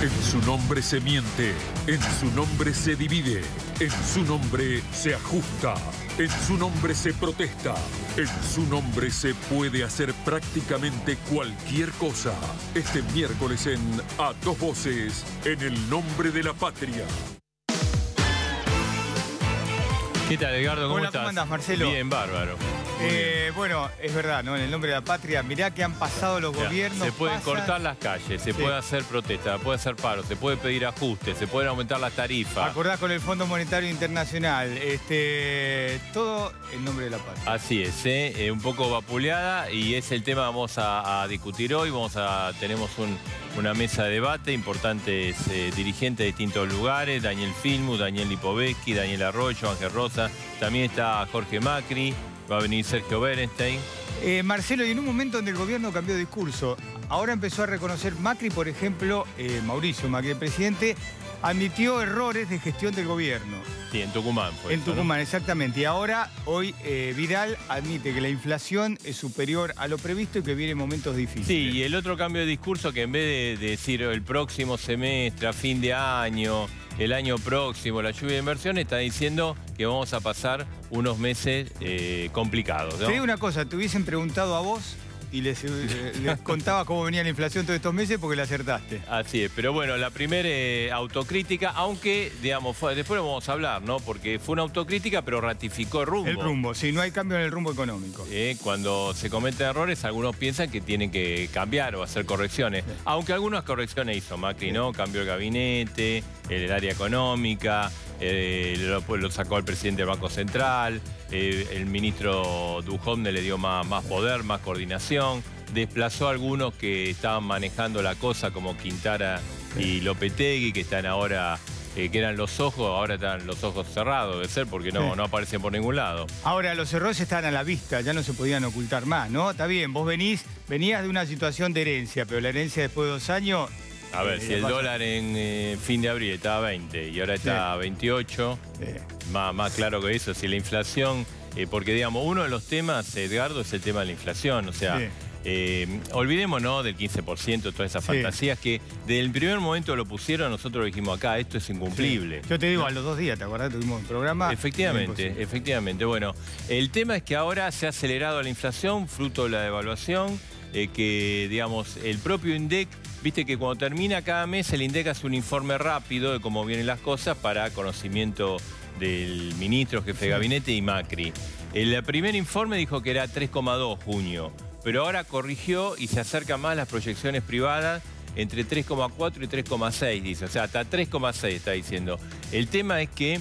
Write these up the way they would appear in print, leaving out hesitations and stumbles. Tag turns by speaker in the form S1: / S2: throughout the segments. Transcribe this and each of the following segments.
S1: En su nombre se miente, en su nombre se divide, en su nombre se ajusta, en su nombre se protesta, en su nombre se puede hacer prácticamente cualquier cosa. Este miércoles en A Dos Voces, en el nombre de la patria.
S2: ¿Qué tal, Edgardo? ¿Cómo
S3: Hola,
S2: estás?
S3: ¿cómo andás, Marcelo?
S2: Bien, bárbaro.
S3: Bueno, es verdad, ¿no? En el nombre de la patria, mirá que han pasado los gobiernos.
S2: Se pueden cortar las calles, se puede hacer protesta, puede hacer paro, se puede pedir ajustes, se pueden aumentar las tarifas.
S3: Acordás con el Fondo Monetario Internacional, todo en nombre de la patria.
S2: Así es, un poco vapuleada, y es el tema que vamos a discutir hoy. Tenemos una mesa de debate, importantes dirigentes de distintos lugares: Daniel Filmus, Daniel Lipovetsky, Daniel Arroyo, Ángel Rosa, también está Jorge Macri, va a venir Sergio Berenstein.
S3: Marcelo, y en un momento donde el gobierno cambió de discurso, ahora empezó a reconocer Macri, por ejemplo, Mauricio Macri, el presidente, admitió errores de gestión del gobierno.
S2: Sí, en Tucumán fue.
S3: En Tucumán, ¿no? Exactamente. Y ahora, hoy, Vidal admite que la inflación es superior a lo previsto y que vienen momentos difíciles.
S2: Sí, y el otro cambio de discurso, que en vez de decir el próximo semestre, a fin de año, el año próximo, la lluvia de inversión, está diciendo que vamos a pasar unos meses complicados, ¿no?
S3: Te digo una cosa, te hubiesen preguntado a vos y les contaba cómo venía la inflación todos estos meses porque le acertaste.
S2: Así es, pero bueno, la primera autocrítica, aunque, digamos, después lo vamos a hablar, ¿no? Porque fue una autocrítica, pero ratificó el rumbo.
S3: El rumbo, sí, no hay cambio en el rumbo económico.
S2: Cuando se cometen errores, algunos piensan que tienen que cambiar o hacer correcciones. Sí. Aunque algunas correcciones hizo Macri, ¿no? Cambió el gabinete, el área económica, lo sacó al presidente del Banco Central, el ministro Duhovne le dio más poder, más coordinación, desplazó a algunos que estaban manejando la cosa, como Quintara y Lopetegui, que están ahora, que eran los ojos, ahora están los ojos cerrados, debe ser, porque no aparecen por ningún lado.
S3: Ahora, los errores están a la vista, ya no se podían ocultar más, ¿no? Está bien, vos venías de una situación de herencia, pero la herencia después de 2 años...
S2: A ver, si el dólar en fin de abril estaba a 20 y ahora está a 28, más claro que eso, si la inflación, porque digamos, uno de los temas, Edgardo, es el tema de la inflación, o sea, olvidémonos del 15%, todas esas fantasías que desde el primer momento lo pusieron, nosotros dijimos acá, esto es incumplible.
S3: Yo te digo, a los 2 días, ¿te acordás? Tuvimos un programa.
S2: Efectivamente. Bueno, el tema es que ahora se ha acelerado la inflación, fruto de la devaluación, que, digamos, el propio INDEC, viste que cuando termina cada mes el INDEC hace un informe rápido de cómo vienen las cosas para conocimiento del ministro, jefe de gabinete y Macri. El primer informe dijo que era 3,2 junio, pero ahora corrigió y se acerca más las proyecciones privadas, entre 3,4 y 3,6 dice, o sea, hasta 3,6 está diciendo. El tema es que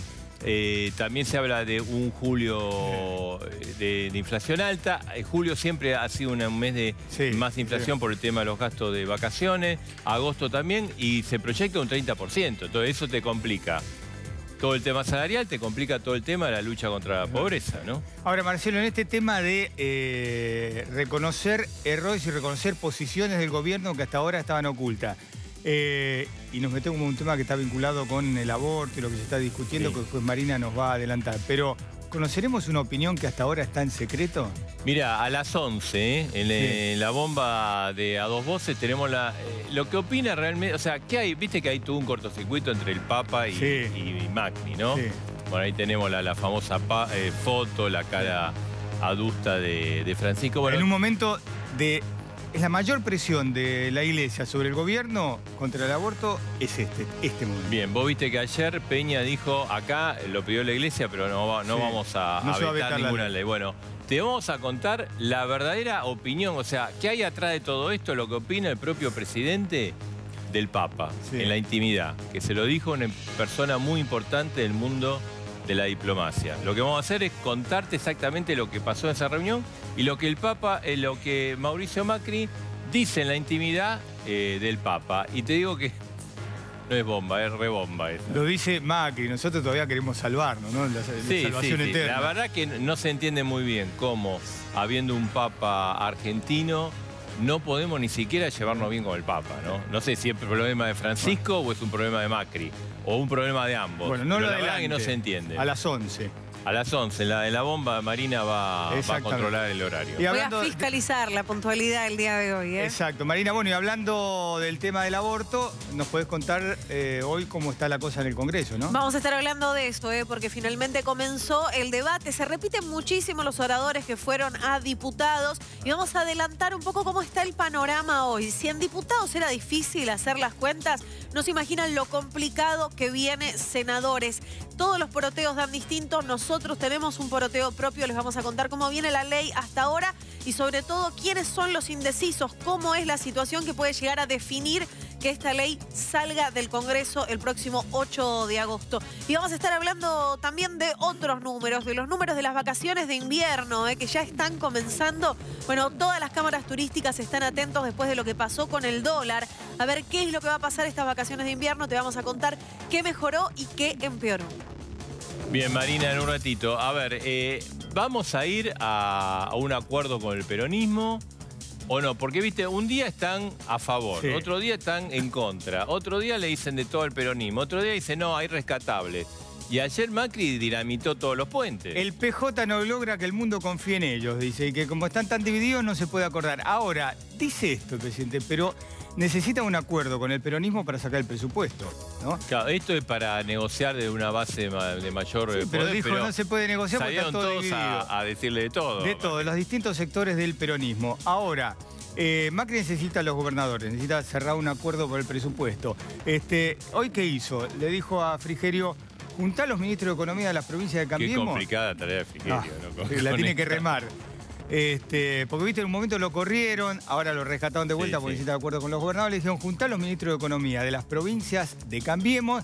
S2: también se habla de un julio de inflación alta. Julio siempre ha sido un mes de más inflación por el tema de los gastos de vacaciones. Agosto también, y se proyecta un 30%. Todo eso te complica todo el tema salarial, te complica todo el tema de la lucha contra la pobreza, ¿no?
S3: Ahora, Marcelo, en este tema de reconocer errores y reconocer posiciones del gobierno que hasta ahora estaban ocultas, y nos metemos en un tema que está vinculado con el aborto y lo que se está discutiendo, que después Marina nos va a adelantar. Pero, ¿conoceremos una opinión que hasta ahora está en secreto?
S2: Mira, a las 11, en la bomba de A Dos Voces, tenemos lo que opina realmente, o sea, ¿qué hay? Viste que hay todo un cortocircuito entre el Papa y Macri, ¿no? Sí. Bueno, ahí tenemos la famosa foto, la cara adusta de Francisco. Bueno,
S3: en un momento es la mayor presión de la Iglesia sobre el gobierno contra el aborto, es este momento.
S2: Bien, vos viste que ayer Peña dijo, acá lo pidió la Iglesia, pero no vamos a vetar ninguna ley. Bueno, te vamos a contar la verdadera opinión, o sea, ¿qué hay atrás de todo esto? Lo que opina el propio presidente del Papa, en la intimidad, que se lo dijo una persona muy importante del mundo de la diplomacia. Lo que vamos a hacer es contarte exactamente lo que pasó en esa reunión y lo que el Papa, lo que Mauricio Macri dice en la intimidad del Papa. Y te digo que no es bomba, es rebomba esa.
S3: Lo dice Macri, nosotros todavía queremos salvarnos, ¿no? La salvación eterna.
S2: La verdad que no se entiende muy bien cómo, habiendo un Papa argentino, no podemos ni siquiera llevarnos bien con el Papa, ¿no? No sé si es un problema de Francisco o es un problema de Macri, o un problema de ambos.
S3: Bueno, no
S2: pero
S3: lo
S2: la verdad
S3: adelante,
S2: que no se entiende.
S3: A las 11.
S2: A las 11, en la bomba, Marina va a controlar el horario.
S4: Voy a fiscalizar la puntualidad el día de hoy.
S3: Exacto, Marina. Bueno, y hablando del tema del aborto, nos podés contar hoy cómo está la cosa en el Congreso, ¿no?
S4: Vamos a estar hablando de esto, porque finalmente comenzó el debate. Se repiten muchísimo los oradores que fueron a diputados y vamos a adelantar un poco cómo está el panorama hoy. Si en diputados era difícil hacer las cuentas, no se imaginan lo complicado que viene senadores. Todos los poroteos dan distintos. Nosotros tenemos un poroteo propio. Les vamos a contar cómo viene la ley hasta ahora y sobre todo quiénes son los indecisos, cómo es la situación que puede llegar a definir que esta ley salga del Congreso el próximo 8 de agosto. Y vamos a estar hablando también de otros números, de los números de las vacaciones de invierno, que ya están comenzando. Bueno, todas las cámaras turísticas están atentos después de lo que pasó con el dólar. A ver qué es lo que va a pasar estas vacaciones de invierno. Te vamos a contar qué mejoró y qué empeoró.
S2: Bien, Marina, en un ratito. A ver, ¿vamos a ir a un acuerdo con el peronismo o no? Porque, viste, un día están a favor, sí, otro día están en contra, otro día le dicen de todo el peronismo, otro día dicen, no, hay rescatables. Y ayer Macri dinamitó todos los puentes.
S3: El PJ no logra que el mundo confíe en ellos, dice, y que como están tan divididos no se puede acordar. Ahora, dice esto, presidente, pero necesita un acuerdo con el peronismo para sacar el presupuesto, ¿no?
S2: Claro, esto es para negociar de una base de mayor
S3: sí, pero
S2: poder,
S3: dijo no se puede negociar porque está todo
S2: todos
S3: dividido.
S2: a decirle de todo.
S3: De todo, de los distintos sectores del peronismo. Ahora, Macri necesita a los gobernadores, necesita cerrar un acuerdo por el presupuesto. ¿Hoy qué hizo? Le dijo a Frigerio, juntá a los ministros de Economía de las provincias de Cambiemos.
S2: Qué complicada tarea de Frigerio, ¿no?
S3: La tiene que remar. Porque viste, en un momento lo corrieron, ahora lo rescataron de vuelta porque necesita de acuerdo con los gobernadores. Le dijeron, juntá a los ministros de Economía de las provincias de Cambiemos,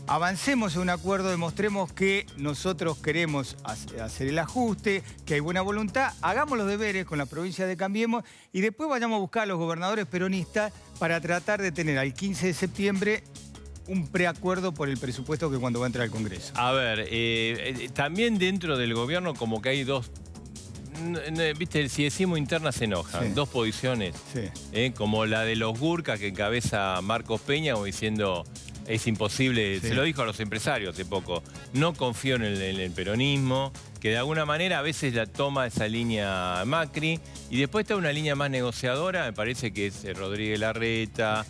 S3: avancemos en un acuerdo, demostremos que nosotros queremos hacer el ajuste, que hay buena voluntad, hagamos los deberes con las provincias de Cambiemos y después vayamos a buscar a los gobernadores peronistas para tratar de tener al 15 de septiembre un preacuerdo por el presupuesto que cuando va a entrar al Congreso.
S2: A ver, también dentro del gobierno como que hay dos... Viste, si decimos interna se enojan. Sí. Dos posiciones, sí, como la de los Gurkas que encabeza Marcos Peña, como diciendo, es imposible, sí, se lo dijo a los empresarios hace poco, no confío en el peronismo, que de alguna manera a veces la toma esa línea Macri, y después está una línea más negociadora, me parece que es Rodríguez Larreta,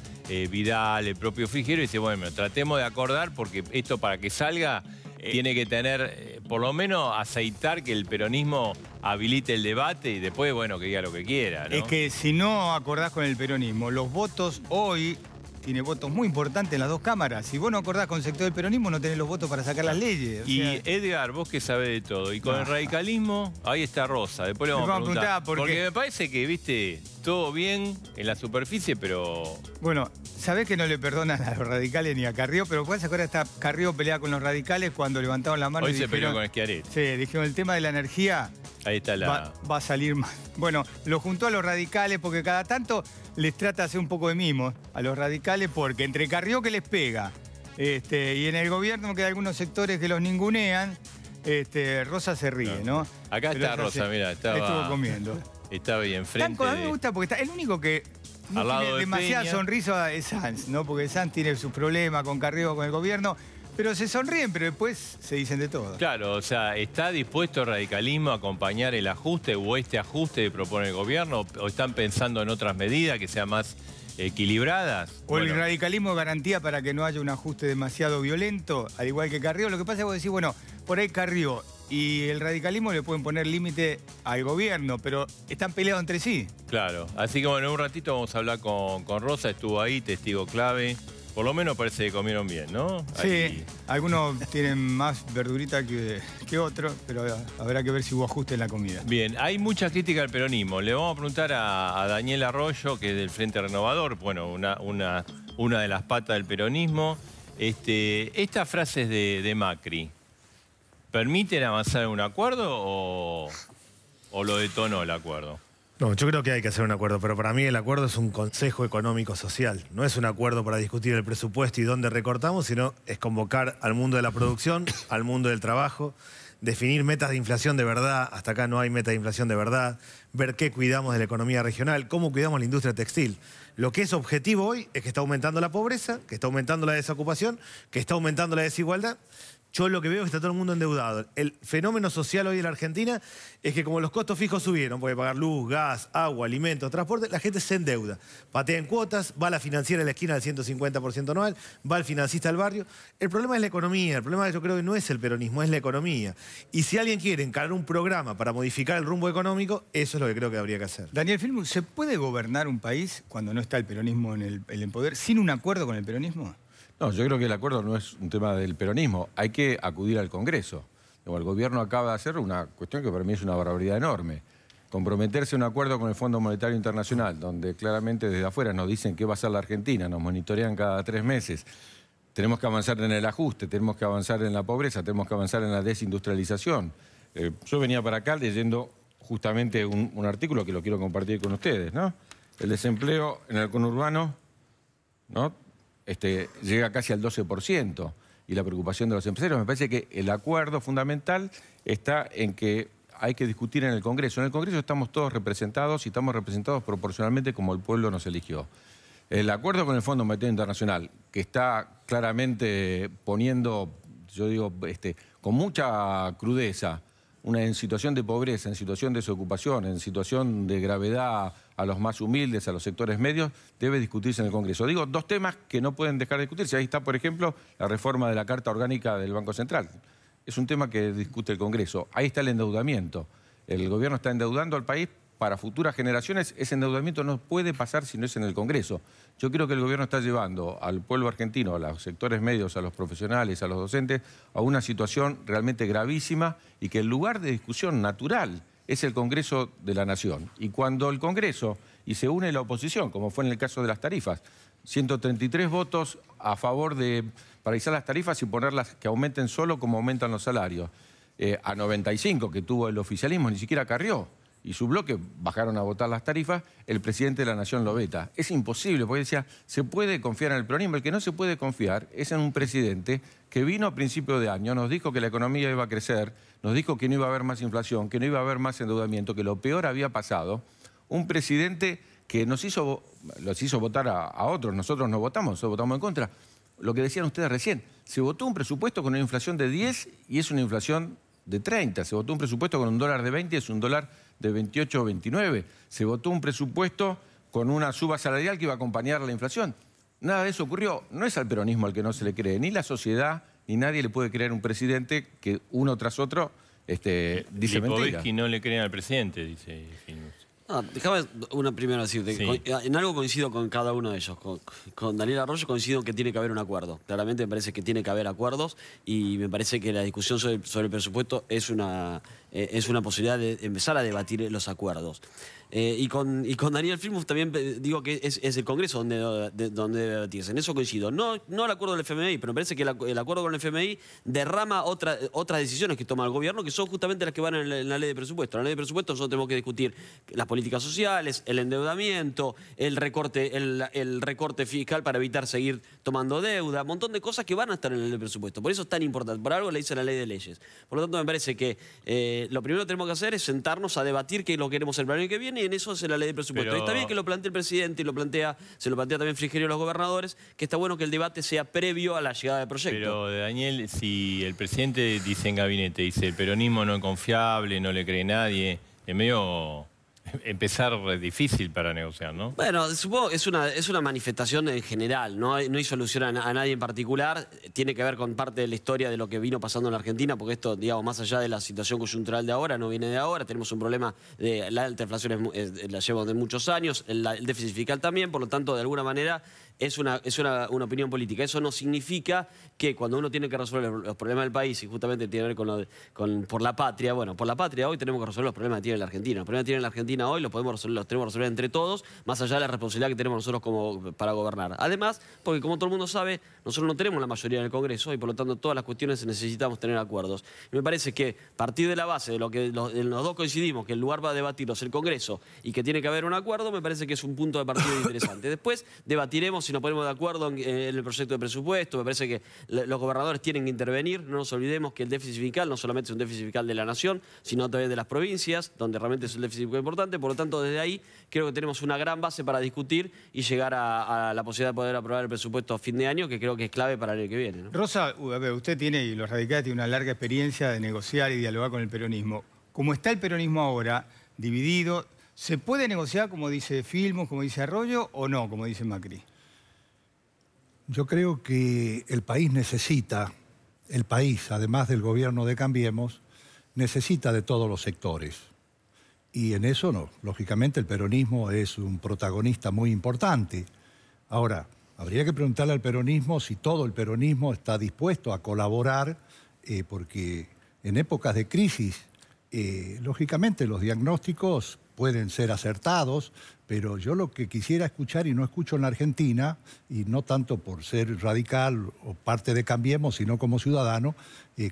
S2: Vidal, el propio Frigerio, y dice, bueno, tratemos de acordar porque esto para que salga... tiene que tener, por lo menos, aceitar que el peronismo habilite el debate y después, bueno, que diga lo que quiera, ¿no?
S3: Es que si no acordás con el peronismo, los votos hoy, tiene votos muy importantes en las dos cámaras. Si vos no acordás con el sector del peronismo, no tenés los votos para sacar las leyes.
S2: Y Edgar, vos que sabés de todo, y con el radicalismo, ahí está Rosa. Después le vamos a preguntar. Porque me parece que, viste, todo bien en la superficie, pero...
S3: Bueno, sabés que no le perdonan a los radicales ni a Carrió, pero ¿cuál se acuerda? Está Carrió peleada con los radicales cuando levantaron la mano.
S2: Hoy
S3: y
S2: se
S3: dijeron,
S2: peleó con Schiaretti.
S3: Sí, dijeron el tema de la energía.
S2: Ahí está
S3: va a salir mal. Bueno, lo juntó a los radicales porque cada tanto les trata de hacer un poco de mimo a los radicales porque entre Carrió que les pega y en el gobierno que hay algunos sectores que los ningunean, Rosa se ríe, ¿no?
S2: Acá pero está Rosa, mira,
S3: estuvo comiendo.
S2: Estaba ahí enfrente.
S3: A mí me gusta porque está el único que no tiene demasiada sonrisa es Sanz, ¿no? Porque Sanz tiene sus problemas con Carrió, con el gobierno. Pero se sonríen, pero después se dicen de todo.
S2: Claro, o sea, ¿está dispuesto el radicalismo a acompañar el ajuste o este ajuste que propone el gobierno? ¿O están pensando en otras medidas que sean más equilibradas?
S3: ¿O el radicalismo es garantía para que no haya un ajuste demasiado violento, al igual que Carrió? Lo que pasa es que vos decís, bueno, por ahí Carrió y el radicalismo le pueden poner límite al gobierno, pero están peleados entre sí.
S2: Claro, así que bueno, en un ratito vamos a hablar con Rosa, estuvo ahí, testigo clave. Por lo menos parece que comieron bien, ¿no?
S3: Sí, ahí. Algunos tienen más verdurita que otros, pero habrá que ver si hubo ajuste en la comida.
S2: Bien, hay mucha crítica al peronismo. Le vamos a preguntar a Daniel Arroyo, que es del Frente Renovador, bueno, una de las patas del peronismo. Estas frases de Macri, ¿permiten avanzar en un acuerdo o lo detonó el acuerdo?
S5: No, yo creo que hay que hacer un acuerdo, pero para mí el acuerdo es un consejo económico-social. No es un acuerdo para discutir el presupuesto y dónde recortamos, sino es convocar al mundo de la producción, al mundo del trabajo, definir metas de inflación de verdad. Hasta acá no hay meta de inflación de verdad. Ver qué cuidamos de la economía regional, cómo cuidamos la industria textil. Lo que es objetivo hoy es que está aumentando la pobreza, que está aumentando la desocupación, que está aumentando la desigualdad. Yo lo que veo es que está todo el mundo endeudado. El fenómeno social hoy en la Argentina es que como los costos fijos subieron, puede pagar luz, gas, agua, alimentos, transporte, la gente se endeuda. Patea en cuotas, va a la financiera en la esquina del 150% anual, va al financista del barrio. El problema es la economía, el problema yo creo que no es el peronismo, es la economía. Y si alguien quiere encarar un programa para modificar el rumbo económico, eso es lo que creo que habría que hacer.
S3: Daniel Filmus, ¿se puede gobernar un país cuando no está el peronismo en el poder sin un acuerdo con el peronismo?
S6: No, yo creo que el acuerdo no es un tema del peronismo. Hay que acudir al Congreso. El gobierno acaba de hacer una cuestión que para mí es una barbaridad enorme. Comprometerse a un acuerdo con el Fondo Monetario Internacional, donde claramente desde afuera nos dicen qué va a hacer la Argentina, nos monitorean cada 3 meses. Tenemos que avanzar en el ajuste, tenemos que avanzar en la pobreza, tenemos que avanzar en la desindustrialización. Yo venía para acá leyendo justamente un artículo que lo quiero compartir con ustedes, ¿no? El desempleo en el conurbano, ¿no? Llega casi al 12%, y la preocupación de los empresarios. Me parece que el acuerdo fundamental está en que hay que discutir en el Congreso. En el Congreso estamos todos representados y estamos representados proporcionalmente como el pueblo nos eligió. El acuerdo con el Fondo Monetario Internacional, que está claramente poniendo, yo digo, con mucha crudeza, en situación de pobreza, en situación de desocupación, en situación de gravedad a los más humildes, a los sectores medios, debe discutirse en el Congreso. Digo, 2 temas que no pueden dejar de discutirse. Ahí está, por ejemplo, la reforma de la Carta Orgánica del Banco Central. Es un tema que discute el Congreso. Ahí está el endeudamiento. El gobierno está endeudando al país para futuras generaciones. Ese endeudamiento no puede pasar si no es en el Congreso. Yo creo que el gobierno está llevando al pueblo argentino, a los sectores medios, a los profesionales, a los docentes, a una situación realmente gravísima, y que el lugar de discusión natural es el Congreso de la Nación. Y cuando el Congreso, y se une la oposición, como fue en el caso de las tarifas, 133 votos a favor de paralizar las tarifas y ponerlas que aumenten solo como aumentan los salarios, a 95 que tuvo el oficialismo, ni siquiera Carrió y su bloque bajaron a votar las tarifas, el presidente de la Nación lo veta. Es imposible, porque decía, se puede confiar en el peronismo. El que no se puede confiar es en un presidente que vino a principio de año, nos dijo que la economía iba a crecer, nos dijo que no iba a haber más inflación, que no iba a haber más endeudamiento, que lo peor había pasado. Un presidente que los hizo votar a otros, nosotros no votamos, nosotros votamos en contra. Lo que decían ustedes recién, se votó un presupuesto con una inflación de 10 y es una inflación de 30. Se votó un presupuesto con un dólar de 20 y es un dólar de 28 o 29. Se votó un presupuesto con una suba salarial que iba a acompañar la inflación. Nada de eso ocurrió. No es al peronismo al que no se le cree, ni la sociedad, ni nadie le puede creer a un presidente que uno tras otro dice mentira.
S2: Y no le creen al presidente, dice Filmus.
S7: Déjame primero decirte,
S2: sí.
S7: En algo coincido con cada uno de ellos. Con Daniel Arroyo coincido en que tiene que haber un acuerdo. Claramente me parece que tiene que haber acuerdos, y me parece que la discusión sobre el presupuesto es una posibilidad de empezar a debatir los acuerdos. Y con Daniel Filmus también digo que es el Congreso donde debe debatirse. En eso coincido. No el acuerdo del FMI, pero me parece que el acuerdo con el FMI derrama otras decisiones que toma el gobierno, que son justamente las que van en la ley de presupuesto. En la ley de presupuesto nosotros tenemos que discutir las políticas sociales, el endeudamiento, el recorte fiscal para evitar seguir tomando deuda, un montón de cosas que van a estar en la ley de presupuesto. Por eso es tan importante. Por algo le dice la ley de leyes. Por lo tanto, me parece que lo primero que tenemos que hacer es sentarnos a debatir qué es lo que queremos el año que viene, y en eso es la ley de presupuesto.
S2: Pero...
S7: Y está bien que lo plantee el presidente y se lo plantea también Frigerio a los gobernadores, que está bueno que el debate sea previo a la llegada del proyecto.
S2: Pero, Daniel, si el presidente dice en gabinete, dice el peronismo no es confiable, no le cree nadie, es medio empezar difícil para negociar, ¿no?
S7: Bueno, supongo que es una manifestación en general, no hay solución a nadie en particular. Tiene que ver con parte de la historia de lo que vino pasando en la Argentina, porque esto, digamos, más allá de la situación coyuntural de ahora, no viene de ahora. Tenemos un problema de la alta inflación, la llevamos de muchos años, el déficit fiscal también, por lo tanto, de alguna manera es una opinión política. Eso no significa que cuando uno tiene que resolver los problemas del país, y justamente tiene que ver por la patria, bueno, por la patria hoy tenemos que resolver los problemas que tiene la Argentina. Los problemas que tiene la Argentina hoy los tenemos que resolver entre todos, más allá de la responsabilidad que tenemos nosotros para gobernar. Además, porque como todo el mundo sabe, nosotros no tenemos la mayoría en el Congreso, y por lo tanto todas las cuestiones necesitamos tener acuerdos. Y me parece que partir de la base de lo que los dos coincidimos, que el lugar va a debatirlos el Congreso y que tiene que haber un acuerdo, me parece que es un punto de partida interesante. Después debatiremos veremos si nos ponemos de acuerdo en el proyecto de presupuesto. Me parece que los gobernadores tienen que intervenir. No nos olvidemos que el déficit fiscal no solamente es un déficit fiscal de la nación, sino también de las provincias, donde realmente es un déficit muy importante. Por lo tanto, desde ahí creo que tenemos una gran base para discutir y llegar a la posibilidad de poder aprobar el presupuesto a fin de año, que creo que es clave para el año que viene, ¿no?
S3: Rosa, a ver, usted tiene, y los radicales tienen una larga experiencia de negociar y dialogar con el peronismo. Como está el peronismo ahora, dividido, ¿se puede negociar como dice Filmus, como dice Arroyo, o no, como dice Macri?
S8: Yo creo que el país, además del gobierno de Cambiemos, necesita de todos los sectores. Y en eso no. Lógicamente el peronismo es un protagonista muy importante. Ahora, habría que preguntarle al peronismo si todo el peronismo está dispuesto a colaborar, porque en épocas de crisis, lógicamente los diagnósticos pueden ser acertados, pero yo lo que quisiera escuchar, y no escucho en la Argentina, y no tanto por ser radical o parte de Cambiemos, sino como ciudadano,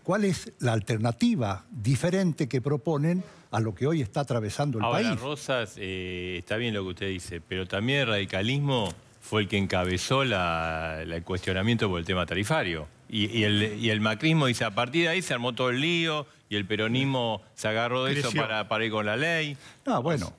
S8: ¿cuál es la alternativa diferente que proponen a lo que hoy está atravesando el
S2: Ahora,
S8: país?
S2: Rosas, está bien lo que usted dice, pero también el radicalismo fue el que encabezó el cuestionamiento por el tema tarifario. Y el macrismo dice, a partir de ahí se armó todo el lío y el peronismo se agarró de eso para ir con la ley.
S8: No, bueno,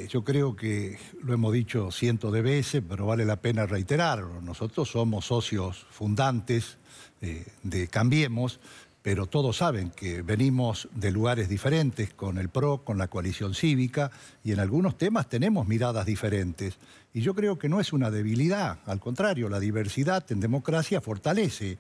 S8: yo creo que lo hemos dicho cientos de veces, pero vale la pena reiterarlo. Nosotros somos socios fundantes de Cambiemos, pero todos saben que venimos de lugares diferentes con el PRO, con la coalición cívica, y en algunos temas tenemos miradas diferentes. Y yo creo que no es una debilidad, al contrario, la diversidad en democracia fortalece.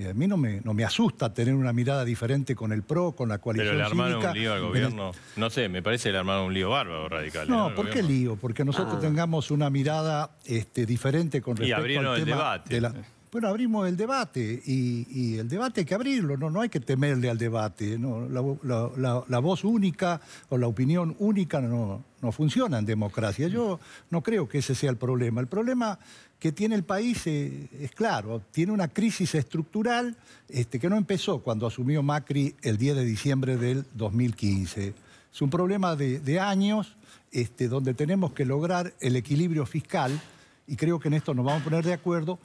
S8: A mí no me asusta tener una mirada diferente con el PRO, con la coalición cívica.
S2: Pero le armaron un lío al gobierno. No sé, me parece que le armaron un lío bárbaro radical.
S8: No, ¿por qué lío? Porque nosotros tengamos una mirada diferente con respecto al tema. Y abrieron
S2: el debate.
S8: Bueno, abrimos el debate y el debate hay que abrirlo, no hay que temerle al debate. No, la voz única o la opinión única no funciona en democracia. Yo no creo que ese sea el problema. El problema que tiene el país es claro, tiene una crisis estructural que no empezó cuando asumió Macri el 10 de diciembre del 2015. Es un problema de años donde tenemos que lograr el equilibrio fiscal y creo que en esto nos vamos a poner de acuerdo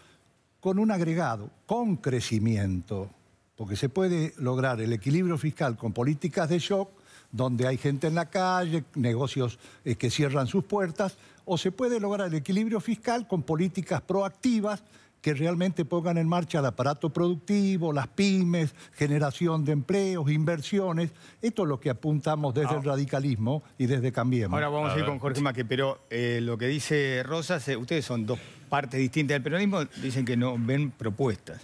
S8: con un agregado, con crecimiento, porque se puede lograr el equilibrio fiscal con políticas de shock, donde hay gente en la calle, negocios que cierran sus puertas, o se puede lograr el equilibrio fiscal con políticas proactivas que realmente pongan en marcha el aparato productivo, las pymes, generación de empleos, inversiones. Esto es lo que apuntamos desde el radicalismo y desde Cambiemos.
S3: Ahora vamos a ir con Jorge Macri, pero lo que dice Rosas, ustedes son dos partes distintas del peronismo, dicen que no ven propuestas.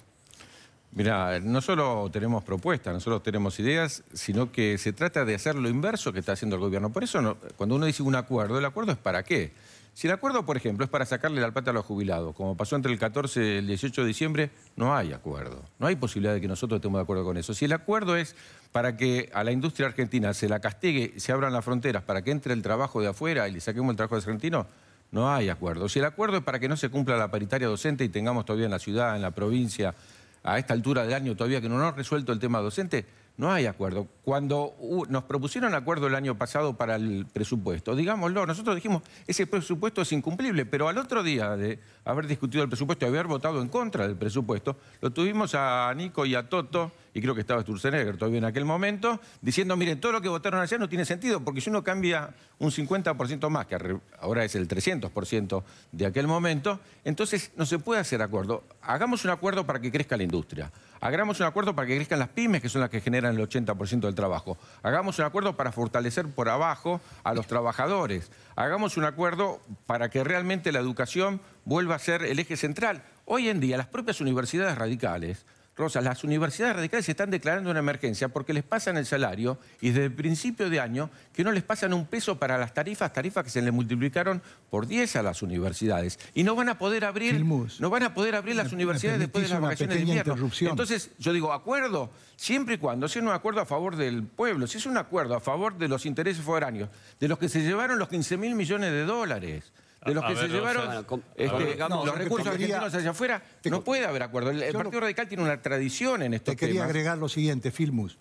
S6: Mirá, no solo tenemos propuestas, no solo tenemos ideas, sino que se trata de hacer lo inverso que está haciendo el gobierno. Por eso, cuando uno dice un acuerdo, ¿el acuerdo es para qué? Si el acuerdo, por ejemplo, es para sacarle la plata a los jubilados, como pasó entre el 14 y el 18 de diciembre, no hay acuerdo. No hay posibilidad de que nosotros estemos de acuerdo con eso. Si el acuerdo es para que a la industria argentina se la castigue, se abran las fronteras para que entre el trabajo de afuera y le saquemos el trabajo de argentino, no hay acuerdo. Si el acuerdo es para que no se cumpla la paritaria docente y tengamos todavía en la ciudad, en la provincia, a esta altura del año todavía que no nos ha resuelto el tema docente, no hay acuerdo. Cuando nos propusieron acuerdo el año pasado para el presupuesto, digámoslo, nosotros dijimos, ese presupuesto es incumplible, pero al otro día de haber discutido el presupuesto y haber votado en contra del presupuesto, lo tuvimos a Nico y a Toto, y creo que estaba Sturzenegger todavía en aquel momento, diciendo, miren, todo lo que votaron allá no tiene sentido, porque si uno cambia un 50% más, que ahora es el 300% de aquel momento, entonces no se puede hacer acuerdo. Hagamos un acuerdo para que crezca la industria. Hagamos un acuerdo para que crezcan las pymes, que son las que generan el 80% del trabajo. Hagamos un acuerdo para fortalecer por abajo a los trabajadores. Hagamos un acuerdo para que realmente la educación vuelva a ser el eje central. Hoy en día, las propias universidades radicales, Rosa, las universidades radicales se están declarando una emergencia porque les pasan el salario y desde el principio de año que no les pasan un peso para las tarifas que se les multiplicaron por 10 a las universidades. Y no van a poder abrir, las universidades después de las vacaciones de invierno. Entonces, yo digo, acuerdo, siempre y cuando sea un acuerdo a favor del pueblo, si es un acuerdo a favor de los intereses foráneos, de los que se llevaron los 15.000 millones de dólares. De los que se llevaron los recursos argentinos hacia afuera, no puede haber acuerdo. El Partido Radical tiene una tradición en estos temas.
S8: Te quería agregar lo siguiente, Filmus.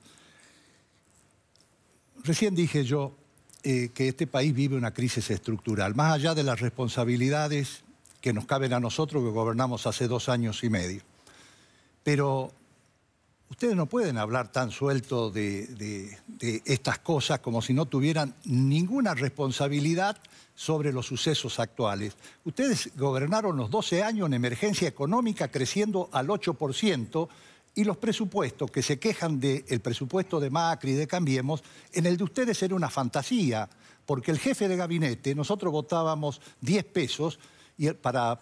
S8: Recién dije yo que este país vive una crisis estructural. Más allá de las responsabilidades que nos caben a nosotros que gobernamos hace 2 años y medio. Pero ustedes no pueden hablar tan suelto de estas cosas como si no tuvieran ninguna responsabilidad sobre los sucesos actuales. Ustedes gobernaron los 12 años en emergencia económica creciendo al 8%, y los presupuestos que se quejan del presupuesto de Macri y de Cambiemos, en el de ustedes era una fantasía, porque el jefe de gabinete, nosotros votábamos 10 pesos para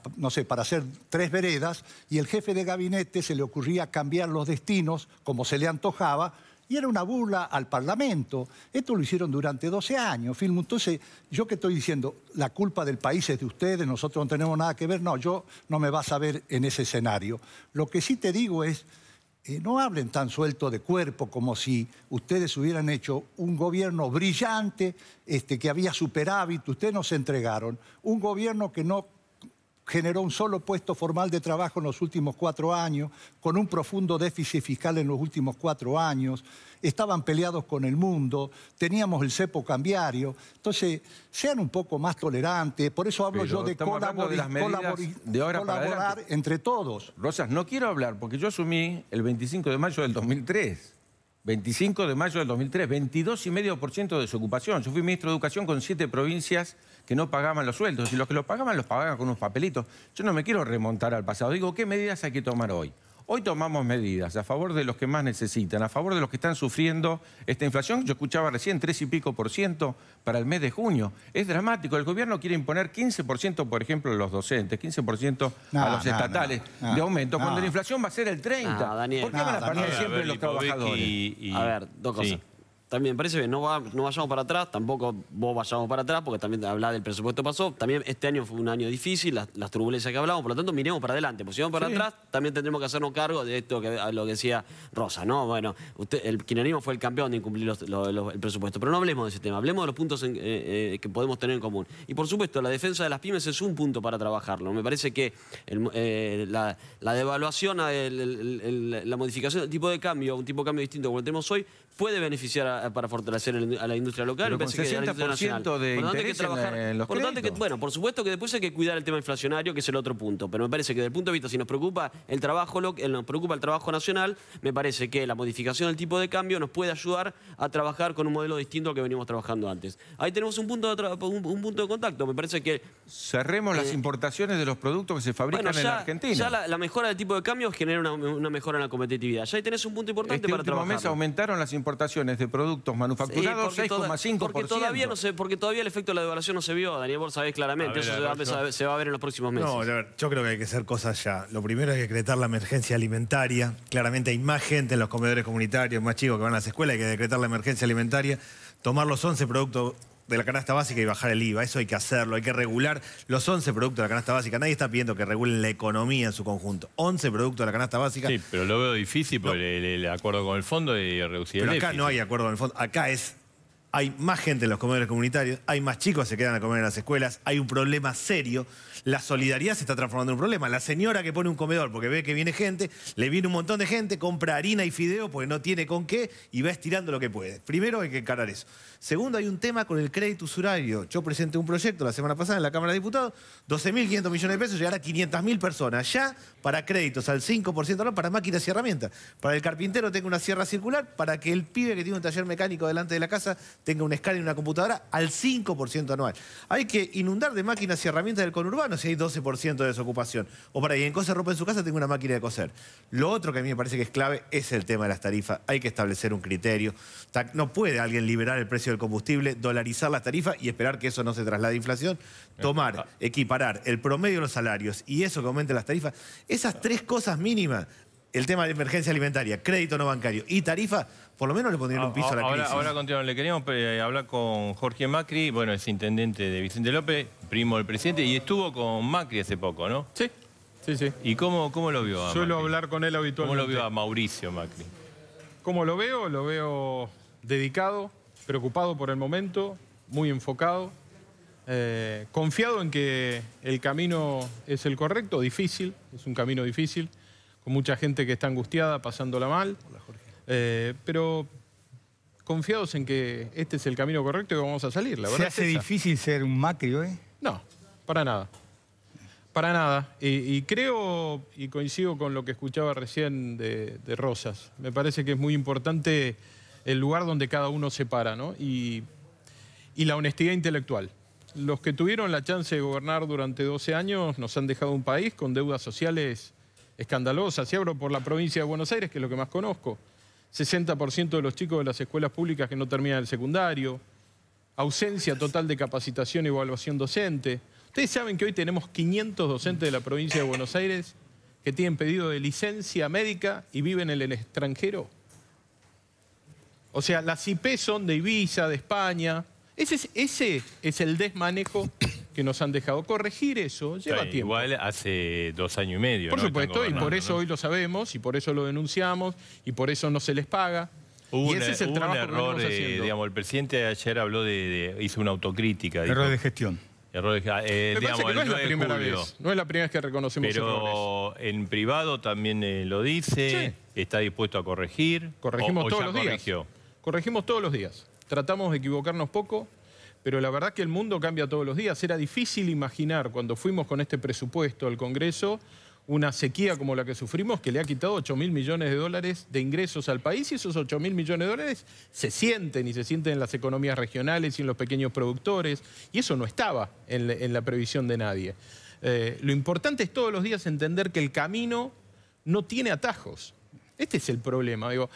S8: hacer 3 veredas, y el jefe de gabinete se le ocurría cambiar los destinos como se le antojaba, y era una burla al Parlamento. Esto lo hicieron durante 12 años, Filmo. Entonces, ¿yo qué estoy diciendo? La culpa del país es de ustedes, nosotros no tenemos nada que ver. No, yo no me vas a ver en ese escenario. Lo que sí te digo es, no hablen tan suelto de cuerpo como si ustedes hubieran hecho un gobierno brillante, que había superávit. Ustedes nos entregaron un gobierno que no generó un solo puesto formal de trabajo en los últimos 4 años, con un profundo déficit fiscal en los últimos 4 años, estaban peleados con el mundo, teníamos el cepo cambiario. Entonces, sean un poco más tolerantes, por eso hablo yo de colaborar entre todos.
S6: Rosas, no quiero hablar, porque yo asumí el 25 de mayo del 2003. 25 de mayo del 2003, 22,5% de desocupación. Yo fui ministro de Educación con 7 provincias que no pagaban los sueldos. Y los que los pagaban con unos papelitos. Yo no me quiero remontar al pasado. Digo, ¿qué medidas hay que tomar hoy? Hoy tomamos medidas a favor de los que más necesitan, a favor de los que están sufriendo esta inflación. Yo escuchaba recién 3 y pico % para el mes de junio. Es dramático. El gobierno quiere imponer 15%, por ejemplo, a los docentes, 15% a los estatales de aumento, cuando la inflación va a ser el 30%. ¿Por qué van a pagar siempre los trabajadores?
S7: A ver, 2 cosas. Sí. También parece que no vayamos para atrás, tampoco vos vayamos para atrás, porque también hablar del presupuesto pasó. También este año fue un año difícil, las turbulencias que hablamos, por lo tanto miremos para adelante. Porque si vamos para atrás, también tendremos que hacernos cargo de esto, lo que decía Rosa, ¿no? Bueno, el kirchnerismo fue el campeón de incumplir el presupuesto, pero no hablemos de ese tema, hablemos de los puntos que podemos tener en común. Y por supuesto, la defensa de las pymes es un punto para trabajarlo. Me parece que la devaluación, la modificación del tipo de cambio, un tipo de cambio distinto como el tenemos hoy, puede beneficiar para fortalecer a la industria local.
S6: Pero con 60% de interés en los créditos.
S7: Bueno, por supuesto que después hay que cuidar el tema inflacionario, que es el otro punto. Pero me parece que desde el punto de vista, si nos preocupa el trabajo nacional, me parece que la modificación del tipo de cambio nos puede ayudar a trabajar con un modelo distinto al que venimos trabajando antes. Ahí tenemos un punto de contacto. Me parece que...
S6: Cerremos las importaciones de los productos que se fabrican en la Argentina.
S7: Ya la mejora del tipo de cambio genera una mejora en la competitividad. Ya ahí tenés un punto importante para trabajar.
S6: Este último mes aumentaron las importaciones de productos manufacturados 6,5%.
S7: Porque todavía el efecto de la devaluación no se vio, Daniel, vos sabés claramente. Eso se va a ver en los próximos meses.
S5: No, a ver, yo creo que hay que hacer cosas ya. Lo primero es decretar la emergencia alimentaria. Claramente hay más gente en los comedores comunitarios, más chicos que van a las escuelas, hay que decretar la emergencia alimentaria, tomar los 11 productos de la canasta básica y bajar el IVA. Eso hay que hacerlo, hay que regular los 11 productos de la canasta básica. Nadie está pidiendo que regulen la economía en su conjunto. 11 productos de la canasta básica.
S2: Sí, pero lo veo difícil por el acuerdo con el fondo y reducir el déficit.
S5: Pero acá no hay acuerdo con el fondo. Acá hay más gente en los comedores comunitarios, hay más chicos que se quedan a comer en las escuelas, hay un problema serio. La solidaridad se está transformando en un problema. La señora que pone un comedor porque ve que viene gente, le viene un montón de gente, compra harina y fideo porque no tiene con qué y va estirando lo que puede. Primero hay que encarar eso. Segundo, hay un tema con el crédito usurario. Yo presenté un proyecto la semana pasada en la Cámara de Diputados, 12.500 millones de pesos, llegar a 500.000 personas. Ya para créditos al 5% no, para máquinas y herramientas. Para el carpintero tenga una sierra circular, para que el pibe que tiene un taller mecánico delante de la casa tenga un escáner y una computadora al 5% anual. Hay que inundar de máquinas y herramientas del conurbano si hay 12% de desocupación. O para quien cose ropa en su casa tenga una máquina de coser. Lo otro que a mí me parece que es clave es el tema de las tarifas. Hay que establecer un criterio. No puede alguien liberar el precio del combustible, dolarizar las tarifas y esperar que eso no se traslade a inflación. Tomar, equiparar el promedio de los salarios y eso que aumente las tarifas. Esas 3 cosas mínimas, el tema de emergencia alimentaria, crédito no bancario y tarifa, por lo menos le pondrían un piso a la crisis.
S2: Ahora continuamos. Le queríamos hablar con Jorge Macri, bueno, es intendente de Vicente López, primo del presidente, y estuvo con Macri hace poco, ¿no?
S9: Sí, sí, sí.
S2: ¿Y cómo lo vio a Macri?
S9: Suelo hablar con él habitualmente.
S2: ¿Cómo lo vio a Mauricio Macri?
S9: ¿Cómo lo veo? Lo veo dedicado, preocupado por el momento, muy enfocado, confiado en que el camino es el correcto, difícil, es un camino difícil, con mucha gente que está angustiada, pasándola mal. Hola, Jorge. Pero confiados en que este es el camino correcto y vamos a salir. La verdad
S3: ¿Se hace difícil ser un Macri hoy?
S9: No, para nada. Para nada. Y creo, y coincido con lo que escuchaba recién de Rosas, me parece que es muy importante el lugar donde cada uno se para, ¿no? Y la honestidad intelectual. Los que tuvieron la chance de gobernar durante 12 años nos han dejado un país con deudas sociales escandalosas. Y abro por la provincia de Buenos Aires, que es lo que más conozco. 60% de los chicos de las escuelas públicas que no terminan el secundario. Ausencia total de capacitación y evaluación docente. Ustedes saben que hoy tenemos 500 docentes de la provincia de Buenos Aires que tienen pedido de licencia médica y viven en el extranjero. O sea, las IP son de Ibiza, de España. Ese es el desmanejo que nos han dejado. Corregir eso lleva tiempo.
S2: Igual hace 2 años y medio.
S9: Por supuesto, y por eso
S2: ¿no?
S9: hoy lo sabemos, y por eso lo denunciamos, y por eso no se les paga.
S2: Hubo
S9: y ese es el trabajo que
S2: error,
S9: venimos haciendo.
S2: digamos, el presidente ayer habló hizo una autocrítica.
S3: Error
S2: dijo,
S3: de gestión.
S2: Error de,
S9: Me
S2: digamos,
S9: parece que no
S2: el
S9: es la
S2: 9 de
S9: primera
S2: julio.
S9: vez. No es la primera vez que reconocemos errores.
S2: Pero en privado también lo dice,
S9: Sí.
S2: está dispuesto a corregir.
S9: Corregimos
S2: o
S9: todos
S2: ya
S9: los días.
S2: corrigió.
S9: Corregimos todos los días. Tratamos de equivocarnos poco, pero la verdad que el mundo cambia todos los días. Era difícil imaginar cuando fuimos con este presupuesto al Congreso una sequía como la que sufrimos que le ha quitado 8.000 millones de dólares de ingresos al país, y esos 8.000 millones de dólares se sienten en las economías regionales y en los pequeños productores, y eso no estaba en la previsión de nadie. Lo importante es todos los días entender que el camino no tiene atajos. Este es el problema. Digo,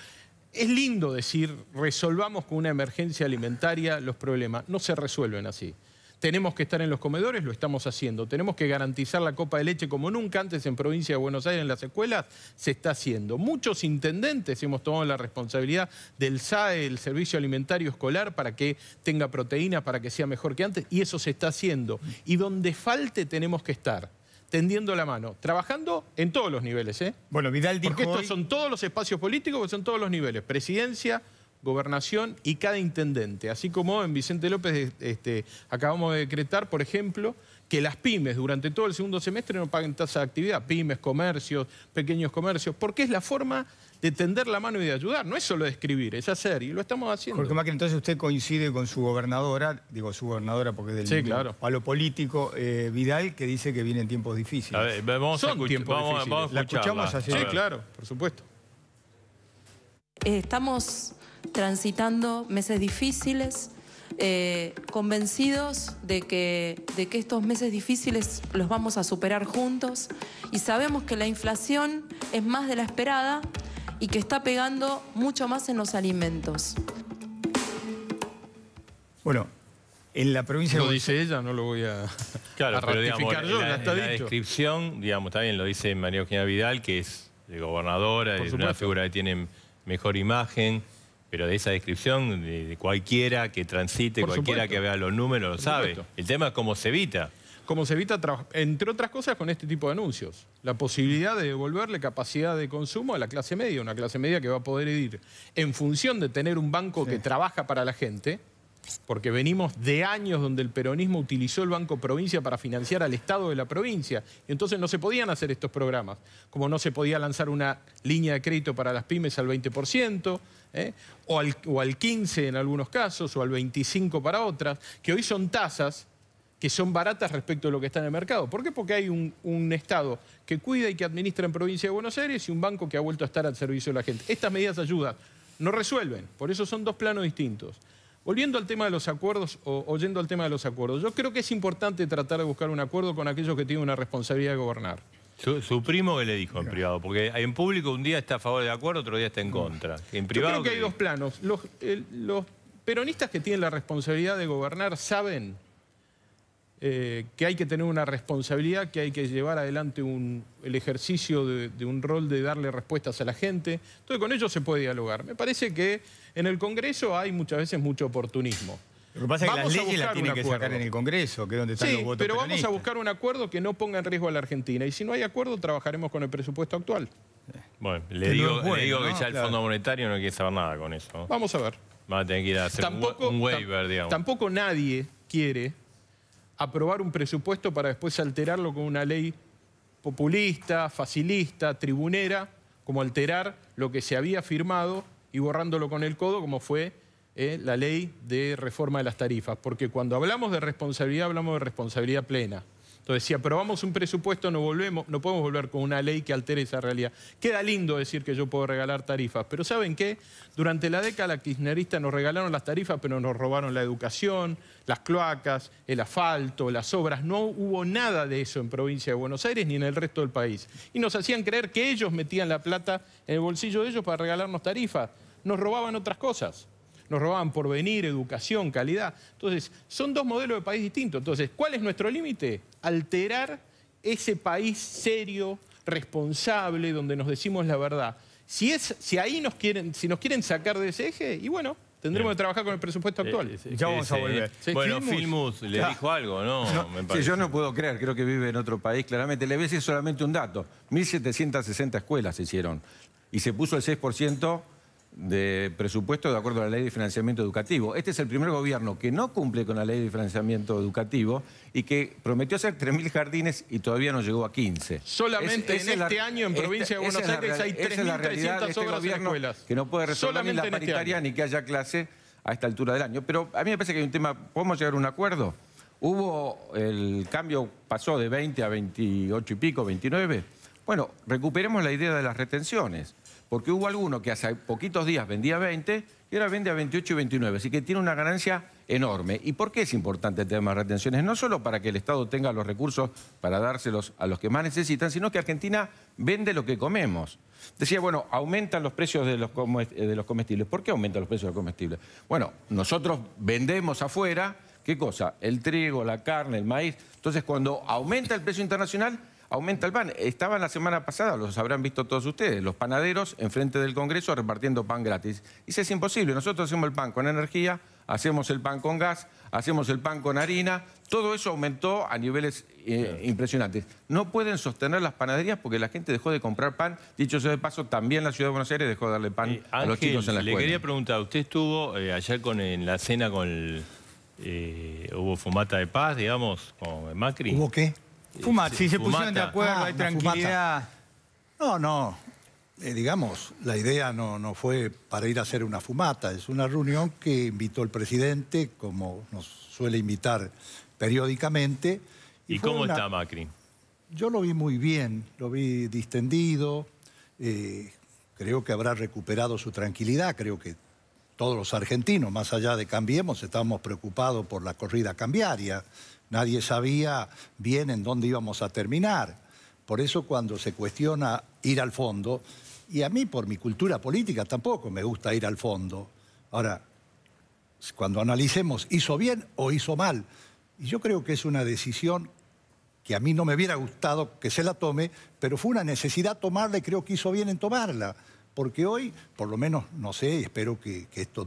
S9: es lindo decir, resolvamos con una emergencia alimentaria los problemas. No se resuelven así. Tenemos que estar en los comedores, lo estamos haciendo. Tenemos que garantizar la copa de leche como nunca antes en provincia de Buenos Aires, en las escuelas, se está haciendo. Muchos intendentes hemos tomado la responsabilidad del SAE, el Servicio Alimentario Escolar, para que tenga proteína, para que sea mejor que antes, y eso se está haciendo. Y donde falte tenemos que estar, tendiendo la mano, trabajando en todos los niveles, ¿eh?
S3: Bueno, Vidal dijo
S9: Porque estos
S3: hoy-
S9: son todos los espacios políticos, son todos los niveles, presidencia, gobernación y cada intendente. Así como en Vicente López acabamos de decretar, por ejemplo, que las pymes durante todo el segundo semestre no paguen tasa de actividad. Pymes, comercios, pequeños comercios, porque es la forma de tender la mano y de ayudar. No es solo de escribir, es hacer, y lo estamos haciendo.
S3: Jorge Macri, entonces usted coincide con su gobernadora, digo su gobernadora porque es del
S9: Sí,
S3: mismo
S9: claro.
S3: palo político, Vidal, que dice que vienen tiempos difíciles.
S2: A ver, vamos a
S9: Son tiempos difíciles.
S2: vamos a
S3: La escuchamos
S2: escucharla.
S3: así.
S9: Sí,
S2: A ver.
S9: claro, por supuesto.
S10: Estamos transitando meses difíciles, convencidos de que estos meses difíciles los vamos a superar juntos, y sabemos que la inflación es más de la esperada y que está pegando mucho más en los alimentos.
S3: Bueno, en la provincia de
S9: Lo
S3: Buenos
S9: dice ella, no lo voy a,
S2: Claro,
S9: a
S2: pero digamos,
S9: ratificar yo, ya está
S2: en la
S9: dicho.
S2: descripción, digamos, también lo dice María Eugenia Vidal, que es gobernadora,
S9: Por
S2: es una
S9: supuesto.
S2: figura que tiene mejor imagen, pero de esa descripción, de cualquiera que transite,
S9: Por
S2: cualquiera
S9: supuesto.
S2: que vea los números, lo
S9: Por
S2: sabe.
S9: supuesto.
S2: El tema es cómo se evita.
S9: Como se evita, entre otras cosas, con este tipo de anuncios. La posibilidad de devolverle capacidad de consumo a la clase media, una clase media que va a poder ir en función de tener un banco que trabaja para la gente, porque venimos de años donde el peronismo utilizó el Banco Provincia para financiar al Estado de la provincia. Y entonces no se podían hacer estos programas, como no se podía lanzar una línea de crédito para las pymes al 20%, o al 15% en algunos casos, o al 25% para otras, que hoy son tasas que son baratas respecto a lo que está en el mercado. ¿Por qué? Porque hay un Estado que cuida y que administra en provincia de Buenos Aires y un banco que ha vuelto a estar al servicio de la gente. Estas medidas de ayuda no resuelven, por eso son dos planos distintos. Volviendo al tema de los acuerdos, o oyendo al tema de los acuerdos, yo creo que es importante tratar de buscar un acuerdo con aquellos que tienen una responsabilidad de gobernar.
S2: Su primo, ¿qué le dijo en privado? Porque en público un día está a favor del acuerdo, otro día está en contra. En privado,
S9: Yo creo que
S2: ¿qué
S9: hay
S2: le
S9: dos planos. Los peronistas que tienen la responsabilidad de gobernar saben que hay que tener una responsabilidad, que hay que llevar adelante el ejercicio de un rol de darle respuestas a la gente. Entonces con ellos se puede dialogar. Me parece que en el Congreso hay muchas veces mucho oportunismo.
S3: Lo que pasa es que las
S9: Vamos a
S3: leyes las
S9: buscar
S3: tienen
S9: un
S3: que
S9: acuerdo.
S3: sacar en el Congreso, que es donde están
S9: Sí,
S3: los votos
S9: pero vamos a
S3: peronistas.
S9: buscar un acuerdo que no ponga en riesgo a la Argentina. Y si no hay acuerdo, trabajaremos con el presupuesto actual.
S2: Bueno,
S3: Que
S2: le
S3: no
S2: digo,
S3: es bueno,
S2: le digo que
S3: ¿no?
S2: ya el
S3: Claro.
S2: Fondo Monetario no quiere saber nada con eso, ¿no?
S9: Vamos a ver.
S2: Van a tener que ir a hacer un waiver, digamos.
S9: Tampoco nadie quiere aprobar un presupuesto para después alterarlo con una ley populista, facilista, tribunera, como alterar lo que se había firmado y borrándolo con el codo, como fue la ley de reforma de las tarifas. Porque cuando hablamos de responsabilidad, hablamos de responsabilidad plena. Entonces, si aprobamos un presupuesto, no podemos volver con una ley que altere esa realidad. Queda lindo decir que yo puedo regalar tarifas, pero ¿saben qué? Durante la década kirchnerista nos regalaron las tarifas, pero nos robaron la educación, las cloacas, el asfalto, las obras. No hubo nada de eso en provincia de Buenos Aires ni en el resto del país. Y nos hacían creer que ellos metían la plata en el bolsillo de ellos para regalarnos tarifas. Nos robaban otras cosas. Nos robaban porvenir, educación, calidad. Entonces, son dos modelos de país distintos. Entonces, ¿cuál es nuestro límite? Alterar ese país serio, responsable, donde nos decimos la verdad. Si nos quieren sacar de ese eje, y bueno, tendremos que trabajar con el presupuesto actual.
S3: Ya vamos a volver.
S2: Bueno, Filmus le dijo algo, ¿no? Me parece.
S6: Sí, yo no puedo creer, creo que vive en otro país, claramente. Le voy a decir solamente un dato. 1.760 escuelas se hicieron y se puso el 6% de presupuesto de acuerdo a la Ley de Financiamiento Educativo. Este es el primer gobierno que no cumple con la Ley de Financiamiento Educativo y que prometió hacer 3.000 jardines y todavía no llegó a 15.
S9: Solamente en este año en provincia de Buenos Aires hay 3.300 obras en escuelas.
S6: Que no puede resolver ni la paritaria ni que haya clase a esta altura del año. Pero a mí me parece que hay un tema, ¿podemos llegar a un acuerdo? El cambio pasó de 20 a 28 y pico, 29. Bueno, recuperemos la idea de las retenciones. Porque hubo alguno que hace poquitos días vendía 20 y ahora vende a 28 y 29. Así que tiene una ganancia enorme. ¿Y por qué es importante el tema de retenciones? No solo para que el Estado tenga los recursos para dárselos a los que más necesitan, sino que Argentina vende lo que comemos. Decía, bueno, aumentan los precios de los comestibles. ¿Por qué aumentan los precios de los comestibles? Bueno, nosotros vendemos afuera, ¿qué cosa? El trigo, la carne, el maíz. Entonces, cuando aumenta el precio internacional, aumenta el pan. Estaban la semana pasada, los habrán visto todos ustedes, los panaderos enfrente del Congreso repartiendo pan gratis. Dice, es imposible, nosotros hacemos el pan con energía, hacemos el pan con gas, hacemos el pan con harina, todo eso aumentó a niveles impresionantes. No pueden sostener las panaderías porque la gente dejó de comprar pan. Dicho sea de paso, también la Ciudad de Buenos Aires dejó de darle pan a los chicos en la escuela.
S2: Le quería preguntar, usted estuvo ayer en la cena con hubo fumata de paz, digamos, con Macri.
S8: ¿Hubo qué?
S3: Fumata, si se pusieron de acuerdo, hay tranquilidad.
S8: No. Digamos, la idea no fue para ir a hacer una fumata. Es una reunión que invitó el presidente, como nos suele invitar periódicamente.
S2: ¿Y cómo está Macri?
S8: Yo lo vi muy bien, lo vi distendido. Creo que habrá recuperado su tranquilidad. Creo que todos los argentinos, más allá de Cambiemos, estábamos preocupados por la corrida cambiaria. Nadie sabía bien en dónde íbamos a terminar. Por eso cuando se cuestiona ir al fondo, y a mí por mi cultura política tampoco me gusta ir al fondo. Ahora, cuando analicemos, ¿hizo bien o hizo mal? Y yo creo que es una decisión que a mí no me hubiera gustado que se la tome, pero fue una necesidad tomarla y creo que hizo bien en tomarla. Porque hoy, por lo menos, no sé, espero que esto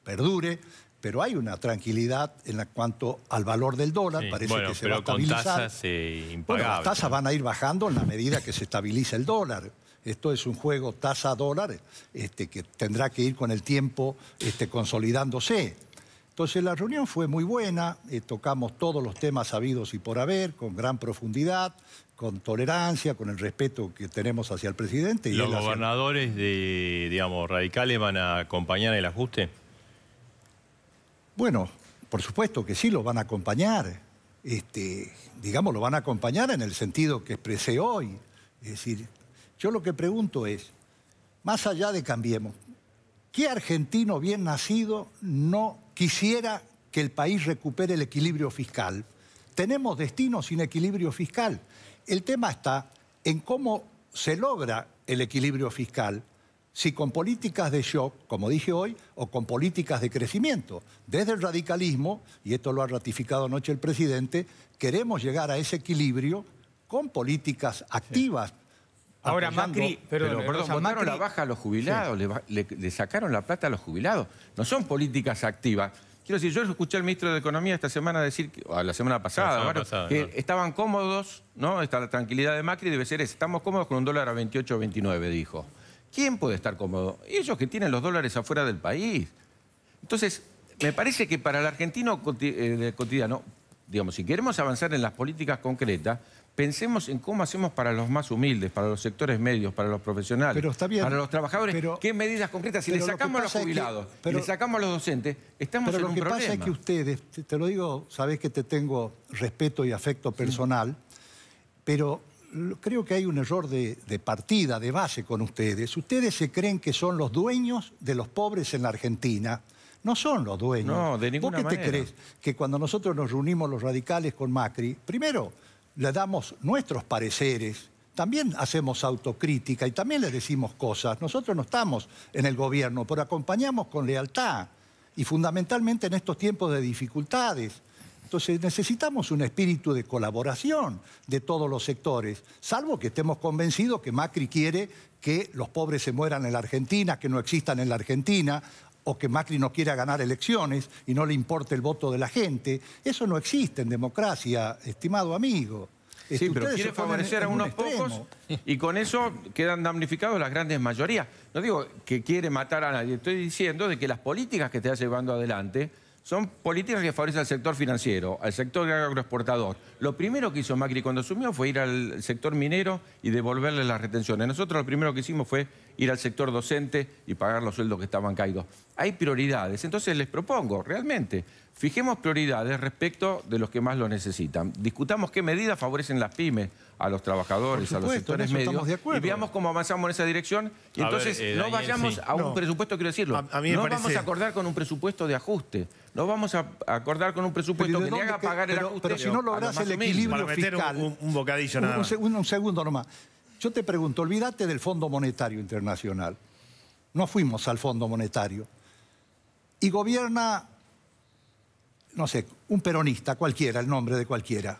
S8: perdure, pero hay una tranquilidad en cuanto al valor del dólar. Sí, parece que se va a estabilizar.
S2: Con tasas impagables.
S8: Bueno, las tasas van a ir bajando en la medida que se estabiliza el dólar. Esto es un juego tasa-dólar que tendrá que ir con el tiempo consolidándose. Entonces la reunión fue muy buena, tocamos todos los temas habidos y por haber, con gran profundidad, con tolerancia, con el respeto que tenemos hacia el presidente.
S2: ¿Los gobernadores radicales van a acompañar el ajuste?
S8: Bueno, por supuesto que sí, lo van a acompañar. Lo van a acompañar en el sentido que expresé hoy. Es decir, yo lo que pregunto es, más allá de Cambiemos, ¿qué argentino bien nacido no quisiera que el país recupere el equilibrio fiscal? Tenemos destino sin equilibrio fiscal. El tema está en cómo se logra el equilibrio fiscal. Si con políticas de shock, como dije hoy, o con políticas de crecimiento. Desde el radicalismo, y esto lo ha ratificado anoche el presidente, queremos llegar a ese equilibrio con políticas activas.
S3: Sí. Ahora Macri,
S6: perdón, votaron la baja a los jubilados, sí. le sacaron la plata a los jubilados. No son políticas activas. Quiero decir, yo escuché al ministro de Economía esta semana decir, la semana pasada, que estaban cómodos, ¿no? La tranquilidad de Macri debe ser esa. Estamos cómodos con un dólar a 28 o 29, dijo. ¿Quién puede estar cómodo? Ellos que tienen los dólares afuera del país. Entonces, me parece que para el argentino cotidiano, digamos, si queremos avanzar en las políticas concretas, pensemos en cómo hacemos para los más humildes, para los sectores medios, para los profesionales,
S8: Pero está bien,
S6: para los trabajadores.
S8: pero-
S6: ¿Qué medidas concretas? Si le
S8: pero lo que
S6: sacamos a los
S8: pasa es que-
S6: jubilados,
S8: pero-
S6: y le sacamos a los docentes, estamos
S8: Pero
S6: en
S8: lo
S6: un
S8: que
S6: problema.
S8: pasa es que ustedes, te lo digo, sabés que te tengo respeto y afecto personal, pero creo que hay un error de partida, de base con ustedes. Ustedes se creen que son los dueños de los pobres en la Argentina. No son los dueños.
S6: No, de ninguna
S8: ¿Vos qué
S6: manera.
S8: te crees? Que cuando nosotros nos reunimos los radicales con Macri, primero le damos nuestros pareceres, también hacemos autocrítica y también le decimos cosas. Nosotros no estamos en el gobierno, pero acompañamos con lealtad y fundamentalmente en estos tiempos de dificultades. Entonces necesitamos un espíritu de colaboración de todos los sectores, salvo que estemos convencidos que Macri quiere que los pobres se mueran en la Argentina, que no existan en la Argentina, o que Macri no quiera ganar elecciones y no le importe el voto de la gente. Eso no existe en democracia, estimado amigo.
S6: Sí, pero
S8: Ustedes
S6: quiere
S8: se ponen
S6: favorecer a
S8: en un
S6: unos pocos
S8: extremo.
S6: y con eso quedan damnificados las grandes mayorías. No digo que quiere matar a nadie, estoy diciendo de que las políticas que está llevando adelante son políticas que favorecen al sector financiero, al sector agroexportador. Lo primero que hizo Macri cuando asumió fue ir al sector minero y devolverle las retenciones. Nosotros lo primero que hicimos fue ir al sector docente y pagar los sueldos que estaban caídos. Hay prioridades. Entonces les propongo, realmente, fijemos prioridades respecto de los que más lo necesitan. Discutamos qué medidas favorecen las pymes, a los trabajadores,
S8: Por
S6: a los
S8: supuesto, en
S6: sectores
S8: eso estamos
S6: medios,
S8: de acuerdo.
S6: y veamos cómo avanzamos en esa dirección. Y
S2: A
S6: entonces
S2: ver,
S6: no
S2: Daniel,
S6: vayamos
S2: sí.
S6: a un
S5: No.
S6: presupuesto, quiero decirlo.
S5: A mí me
S6: no
S5: parece-
S6: vamos a acordar con un presupuesto de ajuste. No vamos a acordar con un presupuesto
S8: Pero ¿y
S6: que
S8: de
S6: le haga
S8: dónde que-
S6: pagar el
S8: pero-
S6: ajuste.
S8: pero si no
S6: a los
S8: lográs
S6: más
S8: el
S6: humildes.
S8: equilibrio
S5: Para meter
S8: fiscal.
S5: un bocadillo nada más.
S8: Un segundo nomás. Yo te pregunto, olvídate del Fondo Monetario Internacional. No fuimos al Fondo Monetario. Y gobierna, no sé, un peronista, cualquiera, el nombre de cualquiera.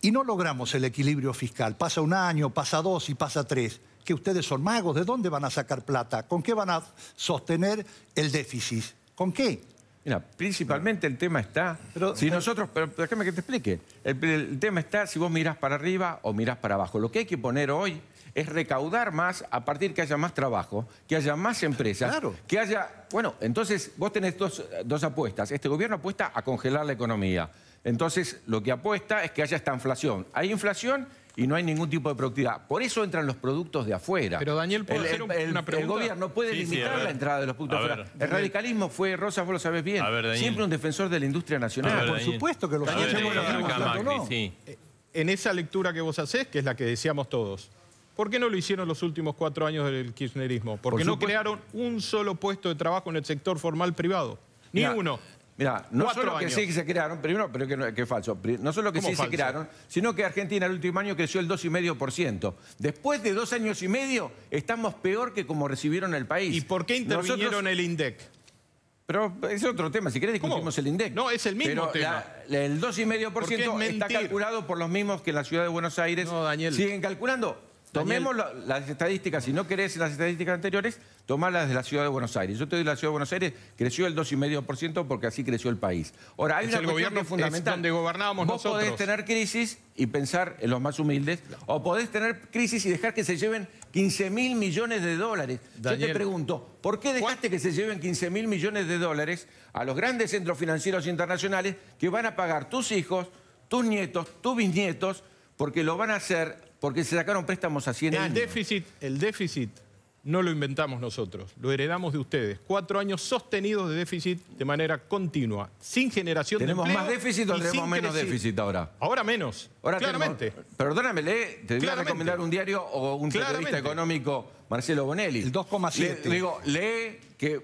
S8: Y no logramos el equilibrio fiscal. Pasa un año, pasa 2 y pasa 3. Que ustedes son magos, ¿de dónde van a sacar plata? ¿Con qué van a sostener el déficit? ¿Con qué?
S6: Mira, principalmente el tema está...
S8: Pero
S6: déjame que te explique. El tema está si vos mirás para arriba o mirás para abajo. Lo que hay que poner hoy es recaudar más a partir que haya más trabajo, que haya más empresas,
S8: Claro.
S6: que haya... Bueno, entonces vos tenés dos apuestas. Este gobierno apuesta a congelar la economía. Entonces, lo que apuesta es que haya esta inflación. Hay inflación y no hay ningún tipo de productividad. Por eso entran los productos de afuera.
S9: Pero, Daniel, ¿puedo hacer una
S6: el
S9: pregunta?
S6: gobierno puede
S2: Sí, sí,
S6: limitar
S2: a ver.
S6: la entrada de los productos
S2: A
S6: de afuera.
S2: ver.
S6: El radicalismo fue, Rosas, vos lo sabés bien,
S2: A ver, Daniel.
S6: siempre un defensor de la industria
S2: A
S6: nacional.
S2: ver,
S8: Por
S2: Daniel.
S8: supuesto que lo
S2: A ver,
S8: hacemos, lo
S2: acá
S8: hacemos,
S2: Macri,
S8: no.
S2: sí.
S9: En esa lectura que vos hacés, que es la que decíamos todos, ¿por qué no lo hicieron los últimos 4 años del kirchnerismo? Porque
S6: Por
S9: no
S6: supuesto.
S9: crearon un solo puesto de trabajo en el sector formal privado. Ni
S6: Mirá,
S9: uno.
S6: Mira, no
S9: 4
S6: solo que
S9: años.
S6: sí que se crearon, primero, pero que es falso. No solo que
S9: ¿Cómo
S6: sí se
S9: falso?
S6: crearon, sino que Argentina el último año creció el 2,5%. Después de 2 años y medio, estamos peor que como recibieron el país.
S9: ¿Y por qué intervinieron
S6: Nosotros-
S9: el INDEC?
S6: Pero es otro tema, si querés discutimos
S9: ¿Cómo?
S6: el INDEC.
S9: No, es el mismo
S6: Pero
S9: tema.
S6: El
S9: Porque es
S6: 2,5% está
S9: mentir.
S6: calculado por los mismos que en la ciudad de Buenos Aires.
S9: No, Daniel.
S6: Siguen calculando. Tomemos las estadísticas, si no querés las estadísticas anteriores, tomá-las de la ciudad de Buenos Aires. Yo te doy la ciudad de Buenos Aires, creció el 2,5% porque así creció el país. Ahora, hay
S9: Es
S6: una
S9: el
S6: cuestión
S9: gobierno
S6: que es fundamental.
S9: donde gobernábamos
S6: Vos
S9: nosotros.
S6: podés tener crisis y pensar en los más humildes, o podés tener crisis y dejar que se lleven 15.000 millones de dólares. Yo
S9: Daniel,
S6: te pregunto, ¿por qué dejaste que se lleven 15.000 millones de dólares a los grandes centros financieros internacionales que van a pagar tus hijos, tus nietos, tus bisnietos, porque lo van a hacer porque se sacaron préstamos a 100 años?
S9: El déficit no lo inventamos nosotros, lo heredamos de ustedes. 4 años sostenidos de déficit de manera continua, sin generación
S6: ¿Tenemos
S9: de empleo.
S6: más déficit o
S9: y
S6: tenemos
S9: sin
S6: menos
S9: creci-
S6: déficit ahora?
S9: Ahora menos,
S6: Ahora
S9: claramente.
S6: Perdóname, te voy a
S9: Claramente.
S6: recomendar un diario o un periodista
S9: Claramente.
S6: económico, Marcelo Bonelli.
S8: El 2,7.
S6: Digo, lee qué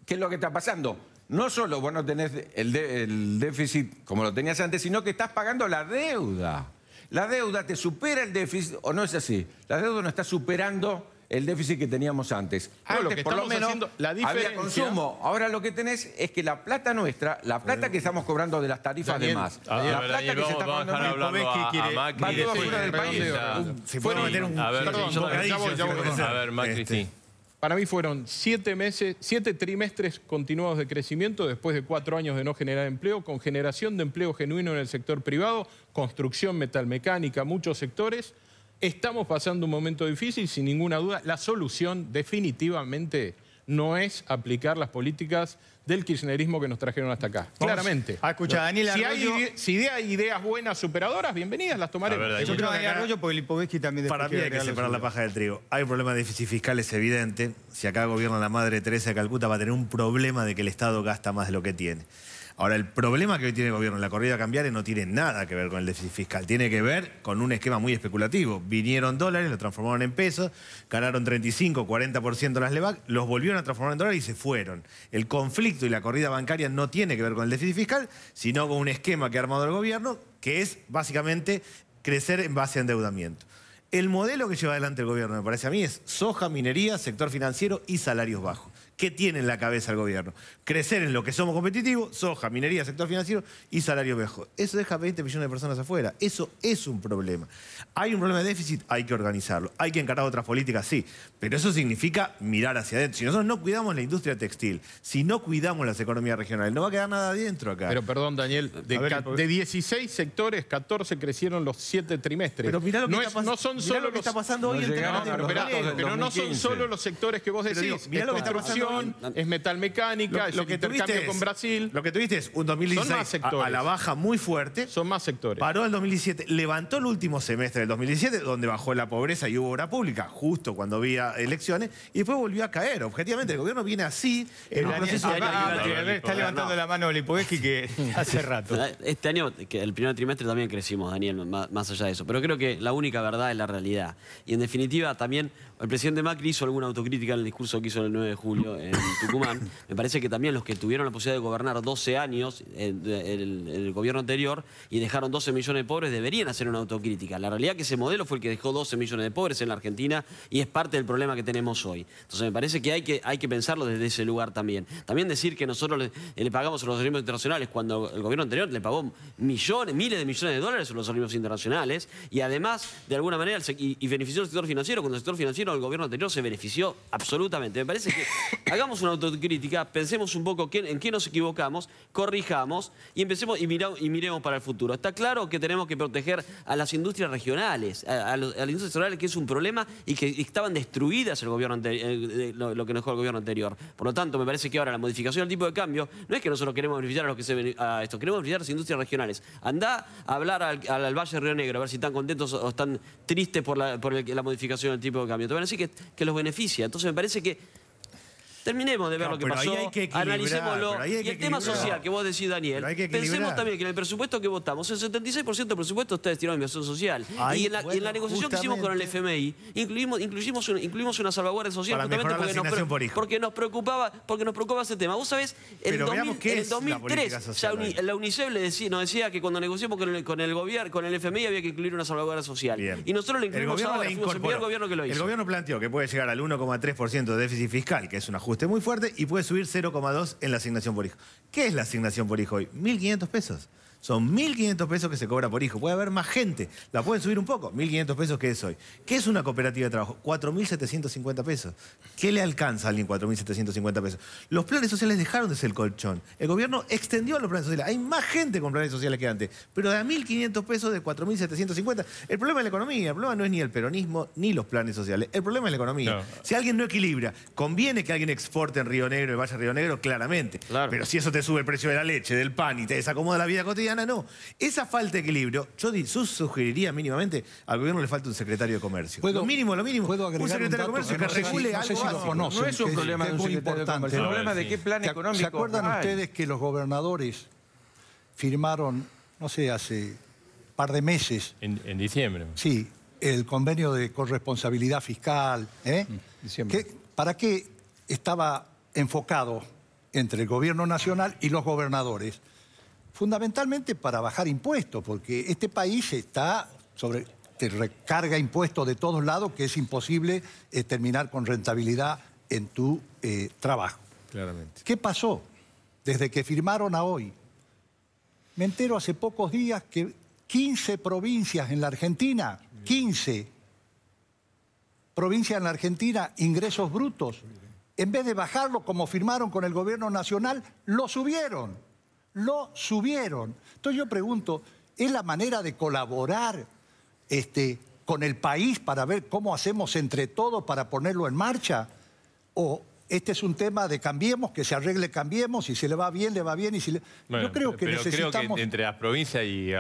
S6: es lo que está pasando. No solo vos no tenés el déficit como lo tenías antes, sino que estás pagando la deuda. La deuda te supera el déficit, ¿o no es así? La deuda no está superando el déficit que teníamos antes.
S9: No, lo
S6: Antes,
S9: que
S6: por lo
S9: estamos
S6: menos,
S9: haciendo, la
S6: había
S9: diferencia-
S6: consumo. Ahora lo que tenés es que la plata nuestra, la plata que estamos cobrando de las tarifas
S9: Daniel,
S6: de más,
S2: A
S6: la
S2: ver,
S6: plata
S2: Daniel,
S6: que se está
S2: vamos a dejar
S6: pagando
S2: hablarlo
S3: ¿Ves que
S2: a
S3: quiere-
S2: Macri.
S6: va todo
S2: Sí,
S6: fuera del país.
S9: redondeo.
S5: Si puedo meter un
S2: A ver,
S9: Perdón,
S2: yo-
S5: bocadillo,
S9: ya voy,
S5: si me
S9: voy.
S5: permitís.
S2: A ver, Macri, sí.
S9: Para mí fueron 7 trimestres continuados de crecimiento después de 4 años de no generar empleo, con generación de empleo genuino en el sector privado, construcción metalmecánica, muchos sectores. Estamos pasando un momento difícil, sin ninguna duda. La solución definitivamente no es aplicar las políticas del kirchnerismo que nos trajeron hasta acá. Claramente.
S3: Escucha, Daniel Arroyo.
S9: Si hay ideas buenas, superadoras, bienvenidas, las tomaremos.
S3: Escucha, Daniel Arroyo, porque Lipovetsky también...
S5: Para mí hay que separar la paja del trigo. Hay un problema de déficit fiscal, es evidente. Si acá gobierna la Madre Teresa de Calcuta, va a tener un problema de que el Estado gasta más de lo que tiene. Ahora, el problema que hoy tiene el gobierno en la corrida cambiaria no tiene nada que ver con el déficit fiscal. Tiene que ver con un esquema muy especulativo. Vinieron dólares, lo transformaron en pesos, ganaron 35, 40% las LEVAC, los volvieron a transformar en dólares y se fueron. El conflicto y la corrida bancaria no tiene que ver con el déficit fiscal, sino con un esquema que ha armado el gobierno, que es básicamente crecer en base a endeudamiento. El modelo que lleva adelante el gobierno, me parece a mí, es soja, minería, sector financiero y salarios bajos. ¿Qué tiene en la cabeza el gobierno? Crecer en lo que somos competitivos, soja, minería, sector financiero y salario bajo. Eso deja 20 millones de personas afuera. Eso es un problema. Hay un problema de déficit, hay que organizarlo. Hay que encarar otras políticas, sí. Pero eso significa mirar hacia adentro. Si nosotros no cuidamos la industria textil, si no cuidamos las economías regionales, no va a quedar nada adentro acá.
S9: Pero perdón, Daniel, de 16 sectores, 14 crecieron los 7 trimestres.
S5: Pero mirá lo que
S9: está
S5: pasando hoy en
S9: pero no son solo los sectores que vos decís.
S5: Mirá lo que está pasando.
S9: Es metalmecánica, es intercambio con Brasil.
S5: Lo que tuviste es un 2016 a la baja muy fuerte.
S9: Son más sectores.
S5: Paró el 2017, levantó el último semestre del 2017, donde bajó la pobreza y hubo obra pública, justo cuando había elecciones, y después volvió a caer. Objetivamente, el gobierno viene así.
S3: Está levantando la mano Lipovetsky que hace rato.
S7: Este año, que el primer trimestre también crecimos, Daniel, más allá de eso. Pero creo que la única verdad es la realidad. Y en definitiva, también el presidente Macri hizo alguna autocrítica en el discurso que hizo el 9 de julio en Tucumán. Me parece que también los que tuvieron la posibilidad de gobernar 12 años en el gobierno anterior y dejaron 12 millones de pobres deberían hacer una autocrítica. La realidad es que ese modelo fue el que dejó 12 millones de pobres en la Argentina y es parte del problema que tenemos hoy. Entonces me parece que hay que pensarlo desde ese lugar también. También decir que nosotros le pagamos a los organismos internacionales cuando el gobierno anterior le pagó millones, miles de millones de dólares a los organismos internacionales y además, de alguna manera, y benefició al sector financiero cuando el sector financiero del gobierno anterior se benefició absolutamente. Me parece que hagamos una autocrítica, pensemos un poco en qué nos equivocamos, corrijamos y empecemos y miremos para el futuro. Está claro que tenemos que proteger a las industrias regionales, a las industrias regionales, que es un problema y que estaban destruidas el gobierno lo que nos dejó el gobierno anterior. Por lo tanto, me parece que ahora la modificación del tipo de cambio no es que nosotros queremos beneficiar a los que a esto, queremos beneficiar a las industrias regionales. Andá a hablar al Valle de Río Negro, a ver si están contentos o están tristes por la modificación del tipo de cambio. Te van a decir que los beneficia. Entonces me parece que terminemos de ver lo que pasó, analicémoslo. Y el tema social que vos decís, Daniel, pensemos también que en el presupuesto que votamos, el 76% del presupuesto está destinado a inversión social. Y en la negociación que hicimos con el FMI, incluimos una salvaguardia social justamente porque nos preocupaba ese tema. Vos sabés, en el 2003 ya la UNICEF nos decía que cuando negociamos con el gobierno, con el FMI, había que incluir una salvaguardia social.
S5: Bien.
S7: Y nosotros la incluimos ahora, fuimos el primer gobierno que lo hizo.
S5: El gobierno planteó que puede llegar al 1,3% de déficit fiscal, que es un ajuste muy fuerte, y puede subir 0,2 en la asignación por hijo. ¿Qué es la asignación por hijo hoy? 1.500 pesos. Son 1.500 pesos que se cobra por hijo. Puede haber más gente. La pueden subir un poco. 1.500 pesos, ¿qué es hoy? ¿Qué es una cooperativa de trabajo? 4.750 pesos. ¿Qué le alcanza a alguien 4.750 pesos? Los planes sociales dejaron de ser el colchón. El gobierno extendió los planes sociales. Hay más gente con planes sociales que antes. Pero de a 1.500 pesos, de 4.750. El problema es la economía. El problema no es ni el peronismo ni los planes sociales. El problema es la economía. No. Si alguien no equilibra, conviene que alguien exporte en Río Negro, en Valle de Río Negro, claramente. Claro. Pero si eso te sube el precio de la leche, del pan y te desacomoda la vida cotidiana, no. Esa falta de equilibrio, yo sugeriría mínimamente al gobierno le falta un secretario de comercio. Lo mínimo.
S8: ¿Puedo agregar
S5: un secretario de comercio que regule algo básico.
S8: No es un problema de un secretario de comercio.
S6: El problema de qué plan económico.
S8: ¿Se acuerdan ustedes que los gobernadores firmaron, no sé, hace un par de meses?
S2: En diciembre.
S8: Sí, el convenio de corresponsabilidad fiscal. ¿Para qué estaba enfocado entre el gobierno nacional y los gobernadores? Fundamentalmente para bajar impuestos, porque este país te recarga impuestos de todos lados, que es imposible terminar con rentabilidad en tu trabajo.
S5: Claramente.
S8: ¿Qué pasó desde que firmaron a hoy? Me entero hace pocos días que 15 provincias en la Argentina, 15 provincias en la Argentina, ingresos brutos, en vez de bajarlo como firmaron con el gobierno nacional, lo subieron. Lo subieron. Entonces yo pregunto, ¿es la manera de colaborar con el país para ver cómo hacemos entre todos para ponerlo en marcha? ¿O este es un tema de cambiemos, que se arregle, cambiemos, si se le va bien, y si le...
S2: Bueno,
S8: yo creo que
S2: pero
S8: necesitamos...
S2: creo que entre las provincias y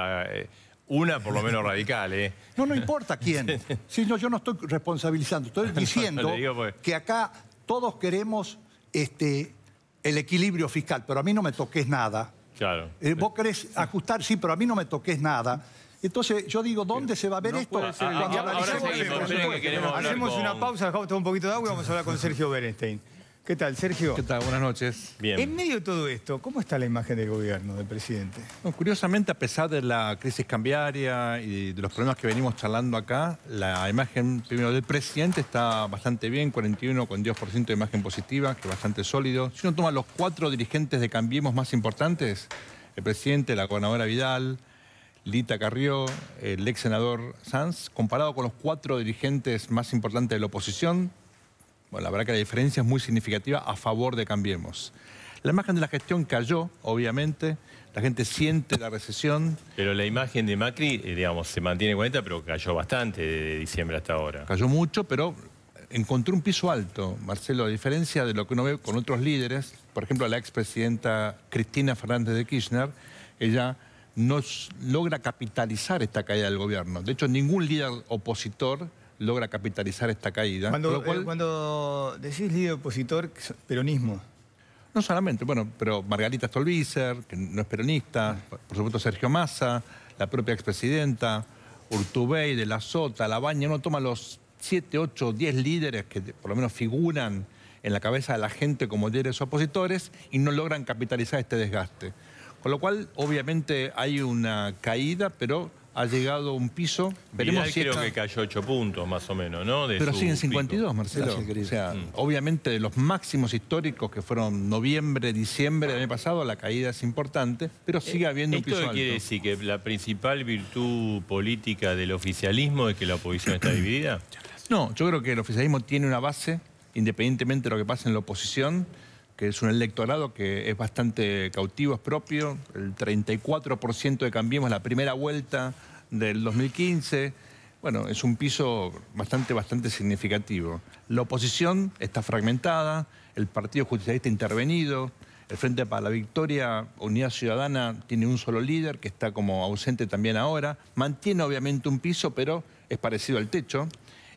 S2: una por lo menos radical, ¿eh?
S8: No importa quién. Sí, no, yo no estoy responsabilizando, estoy diciendo
S2: No, le digo porque...
S8: que acá todos queremos el equilibrio fiscal, pero a mí no me toques nada.
S2: Claro.
S8: Vos querés ajustar, sí, pero a mí no me toques nada. Entonces, yo digo, ¿dónde se va a ver esto?
S2: Ahora seguimos,
S3: hacemos una pausa, dejamos todo un poquito de agua y vamos a hablar con Sergio Berenstein. ¿Qué tal, Sergio?
S11: ¿Qué tal? Buenas noches.
S2: Bien.
S3: En medio de todo esto, ¿cómo está la imagen del gobierno, del presidente?
S11: No, curiosamente, a pesar de la crisis cambiaria y de los problemas que venimos charlando acá, la imagen primero del presidente está bastante bien, 42% de imagen positiva, que es bastante sólido. Si uno toma los 4 dirigentes de Cambiemos más importantes, el presidente, la gobernadora Vidal, Lita Carrió, el ex senador Sanz, comparado con los 4 dirigentes más importantes de la oposición, bueno, la verdad que la diferencia es muy significativa a favor de Cambiemos. La imagen de la gestión cayó, obviamente, la gente siente la recesión.
S2: Pero la imagen de Macri, digamos, se mantiene 40, pero cayó bastante de diciembre hasta ahora.
S11: Cayó mucho, pero encontró un piso alto, Marcelo, a diferencia de lo que uno ve con otros líderes. Por ejemplo, la expresidenta Cristina Fernández de Kirchner, ella no logra capitalizar esta caída del gobierno. De hecho, ningún líder opositor logra capitalizar esta caída.
S3: Cuando decís líder opositor, peronismo.
S11: No solamente, bueno, pero Margarita Stolbizer, que no es peronista, por supuesto Sergio Massa, la propia expresidenta, Urtubey, De la Sota, Labaña, uno toma los 7, 8, 10 líderes que por lo menos figuran en la cabeza de la gente como líderes opositores y no logran capitalizar este desgaste. Con lo cual, obviamente, hay una caída, pero ha llegado a un piso.
S2: Veremos si creo que cayó 8 puntos más o menos, ¿no?
S11: Pero siguen 52, Marcelo. O sea, obviamente de los máximos históricos que fueron noviembre, diciembre del año pasado, la caída es importante, pero sigue habiendo un piso alto.
S2: ¿Esto quiere decir que la principal virtud política del oficialismo es que la oposición está dividida?
S11: No, yo creo que el oficialismo tiene una base, independientemente de lo que pase en la oposición, que es un electorado que es bastante cautivo, es propio. El 34% de Cambiemos la primera vuelta del 2015. Bueno, es un piso bastante significativo. La oposición está fragmentada, el Partido Justicialista intervenido, el Frente para la Victoria, Unidad Ciudadana, tiene un solo líder que está como ausente también ahora. Mantiene obviamente un piso, pero es parecido al techo.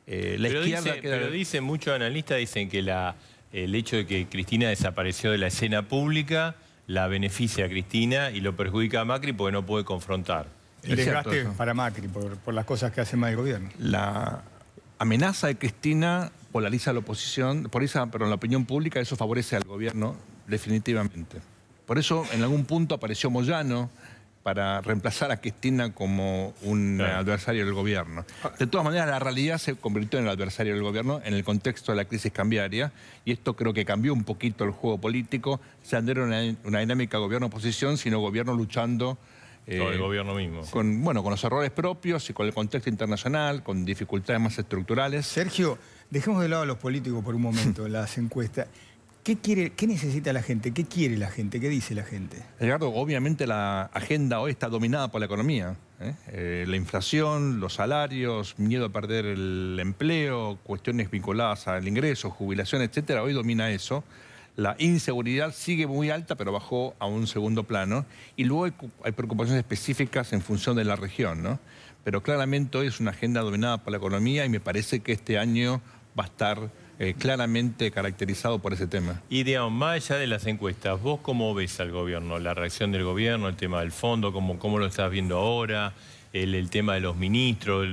S2: Pero dicen, muchos analistas dicen que el hecho de que Cristina desapareció de la escena pública la beneficia a Cristina y lo perjudica a Macri porque no puede confrontar.
S3: El desgaste para Macri por las cosas que hace mal el gobierno.
S11: La amenaza de Cristina polariza la oposición, pero en la opinión pública eso favorece al gobierno definitivamente. Por eso en algún punto apareció Moyano para reemplazar a Cristina como un adversario del gobierno. De todas maneras, la realidad se convirtió en el adversario del gobierno en el contexto de la crisis cambiaria, y esto creo que cambió un poquito el juego político. Ya no era una dinámica gobierno-oposición, sino gobierno luchando
S2: con el gobierno mismo.
S11: Con los errores propios y con el contexto internacional, con dificultades más estructurales.
S3: Sergio, dejemos de lado a los políticos por un momento, las encuestas. ¿Qué necesita la gente? ¿Qué quiere la gente? ¿Qué dice la gente?
S11: Edgardo, obviamente la agenda hoy está dominada por la economía. La inflación, los salarios, miedo a perder el empleo, cuestiones vinculadas al ingreso, jubilación, etcétera. Hoy domina eso. La inseguridad sigue muy alta, pero bajó a un segundo plano. Y luego hay preocupaciones específicas en función de la región, ¿no? Pero claramente hoy es una agenda dominada por la economía y me parece que este año va a estar claramente caracterizado por ese tema.
S2: Y digamos, más allá de las encuestas, ¿vos cómo ves al gobierno? La reacción del gobierno, el tema del fondo, ¿cómo lo estás viendo ahora? El tema de los ministros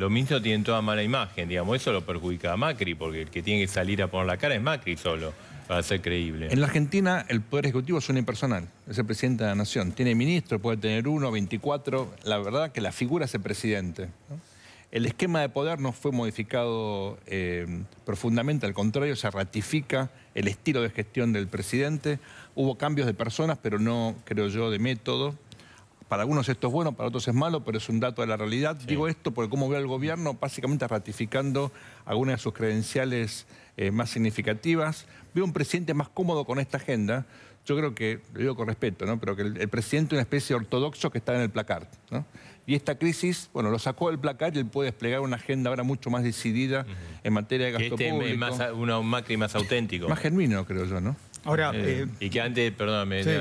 S2: tienen toda mala imagen, digamos, eso lo perjudica a Macri, porque el que tiene que salir a poner la cara es Macri solo, para ser creíble.
S11: En la Argentina el Poder Ejecutivo es unipersonal, es el presidente de la Nación. Tiene ministro, puede tener 1, 24, la verdad que la figura es el presidente, ¿no? El esquema de poder no fue modificado profundamente, al contrario, se ratifica el estilo de gestión del presidente. Hubo cambios de personas, pero no, creo yo, de método. Para algunos esto es bueno, para otros es malo, pero es un dato de la realidad. Sí. Digo esto porque como veo al gobierno, básicamente ratificando algunas de sus credenciales más significativas. Veo un presidente más cómodo con esta agenda, yo creo que, lo digo con respeto, ¿no? Pero que el presidente es una especie de ortodoxo que está en el placard, ¿no? Y esta crisis, bueno, lo sacó del placard y él puede desplegar una agenda ahora mucho más decidida en materia de gasto público.
S2: Es más, un Macri más auténtico.
S11: Más genuino, creo yo, ¿no?
S3: Ahora,
S2: y que antes, perdóname,
S3: sí.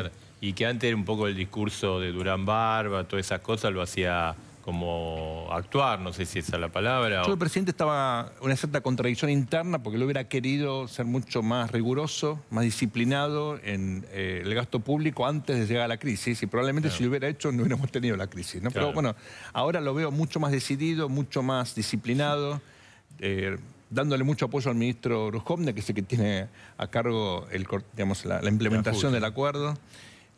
S2: y que antes un poco el discurso de Durán Barba, todas esas cosas lo hacía como actuar, no sé si esa es la palabra.
S11: Yo, el presidente estaba en una cierta contradicción interna porque él hubiera querido ser mucho más riguroso, más disciplinado en el gasto público antes de llegar a la crisis y probablemente si lo hubiera hecho no hubiéramos tenido la crisis, ¿no? Pero bueno, ahora lo veo mucho más decidido, mucho más disciplinado, dándole mucho apoyo al ministro Rujovne, que es el que tiene a cargo la implementación del acuerdo.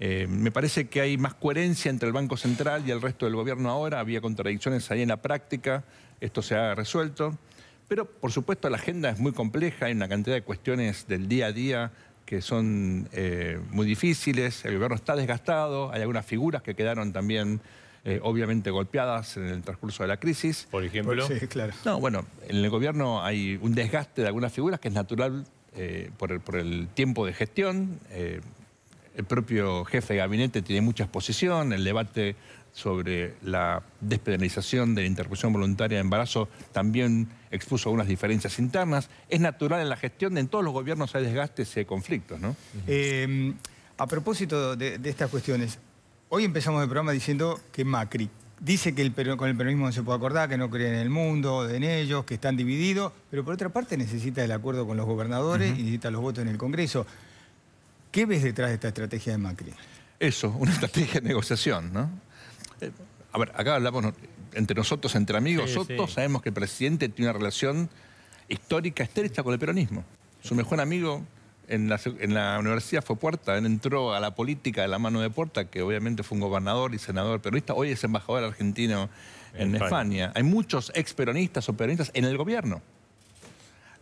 S11: Me parece que hay más coherencia entre el Banco Central y el resto del gobierno ahora. Había contradicciones ahí en la práctica. Esto se ha resuelto. Pero, por supuesto, la agenda es muy compleja. Hay una cantidad de cuestiones del día a día que son muy difíciles. El gobierno está desgastado. Hay algunas figuras que quedaron también, obviamente, golpeadas en el transcurso de la crisis.
S2: Por ejemplo.
S3: Sí, claro.
S11: No, bueno, en el gobierno hay un desgaste de algunas figuras que es natural por el tiempo de gestión. El propio jefe de gabinete tiene mucha exposición, el debate sobre la despenalización de la interrupción voluntaria de embarazo también expuso algunas diferencias internas. Es natural en la gestión, en todos los gobiernos hay desgastes y hay conflictos, ¿no?
S3: A propósito de estas cuestiones, hoy empezamos el programa diciendo que Macri dice que con el peronismo no se puede acordar, que no cree en el mundo, en ellos, que están divididos, pero por otra parte necesita el acuerdo con los gobernadores y necesita los votos en el Congreso. ¿Qué ves detrás de esta estrategia de Macri?
S11: Eso, una estrategia de negociación, ¿no? A ver, acá hablamos entre nosotros, entre amigos, todos sabemos que el presidente tiene una relación histórica estrecha con el peronismo. Su mejor amigo en la universidad fue Puerta, él entró a la política de la mano de Puerta, que obviamente fue un gobernador y senador peronista, hoy es embajador argentino en España. Hay muchos ex peronistas o peronistas en el gobierno.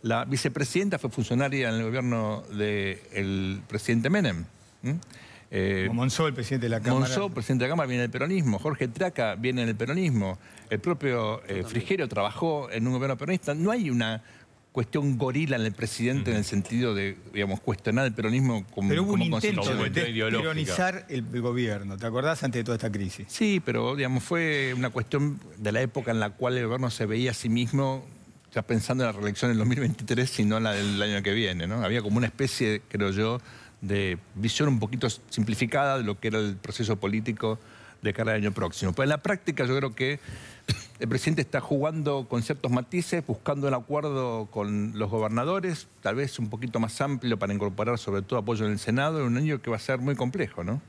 S11: La vicepresidenta fue funcionaria en el gobierno del presidente Menem.
S3: Monzó, el presidente de la Cámara.
S11: Monzó, presidente de la Cámara, viene del peronismo. Jorge Traca viene del peronismo. El propio Frigerio trabajó en un gobierno peronista. No hay una cuestión gorila en el presidente en el sentido de, digamos, cuestionar el peronismo como
S3: Pero hubo un intento
S11: concepto.
S3: de peronizar el gobierno, ¿te acordás? Antes de toda esta crisis.
S11: Sí, pero, digamos, fue una cuestión de la época en la cual el gobierno se veía a sí mismo ya pensando en la reelección en el 2023, sino en la del año que viene, ¿no? Había como una especie, creo yo, de visión un poquito simplificada de lo que era el proceso político de cara al año próximo. Pero en la práctica yo creo que el presidente está jugando con ciertos matices, buscando el acuerdo con los gobernadores, tal vez un poquito más amplio para incorporar sobre todo apoyo en el Senado, en un año que va a ser muy complejo, ¿no?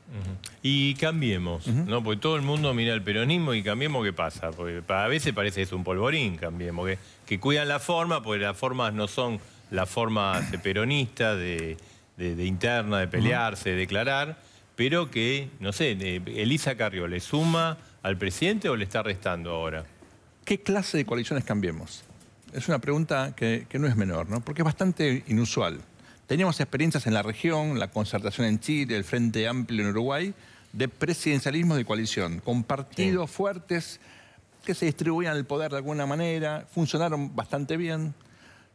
S2: Y cambiemos, ¿no? Porque todo el mundo mira el peronismo y cambiemos, ¿qué pasa? Porque a veces parece que es un polvorín, cambiemos, que cuidan la forma, porque las formas no son las formas peronistas, de interna, de pelearse, de declarar, pero que, no sé, Elisa Carrió, ¿le suma al presidente o le está restando ahora?
S11: ¿Qué clase de coaliciones cambiemos? Es una pregunta que no es menor, ¿no? Porque es bastante inusual. Teníamos experiencias en la región, la concertación en Chile, el Frente Amplio en Uruguay, de presidencialismo de coalición, con partidos fuertes que se distribuían el poder de alguna manera, funcionaron bastante bien.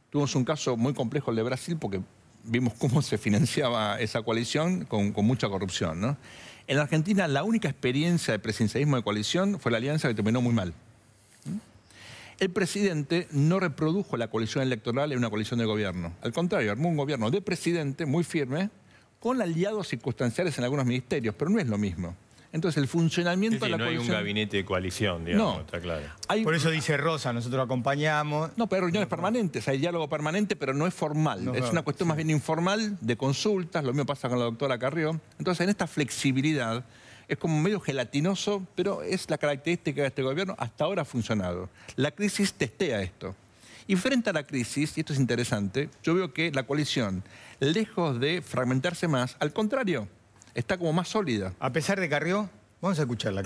S11: Tuvimos un caso muy complejo, el de Brasil, porque vimos cómo se financiaba esa coalición con mucha corrupción, ¿no? En la Argentina, la única experiencia de presidencialismo de coalición fue la alianza que terminó muy mal. El presidente no reprodujo la coalición electoral en una coalición de gobierno. Al contrario, armó un gobierno de presidente muy firme, con aliados circunstanciales en algunos ministerios, pero no es lo mismo. Entonces, el funcionamiento de la coalición...
S2: No hay un gabinete de coalición, digamos,
S11: no,
S2: está claro.
S3: Por eso dice Rosa, nosotros acompañamos...
S11: No, pero hay reuniones permanentes, hay diálogo permanente, pero no es formal. No, es una cuestión más bien informal, de consultas, lo mismo pasa con la doctora Carrió. Entonces, en esta flexibilidad, es como medio gelatinoso, pero es la característica de este gobierno, hasta ahora ha funcionado. La crisis testea esto. Y frente a la crisis, y esto es interesante, yo veo que la coalición, lejos de fragmentarse más, al contrario, está como más sólida.
S3: A pesar de Carrió, vamos a escucharla.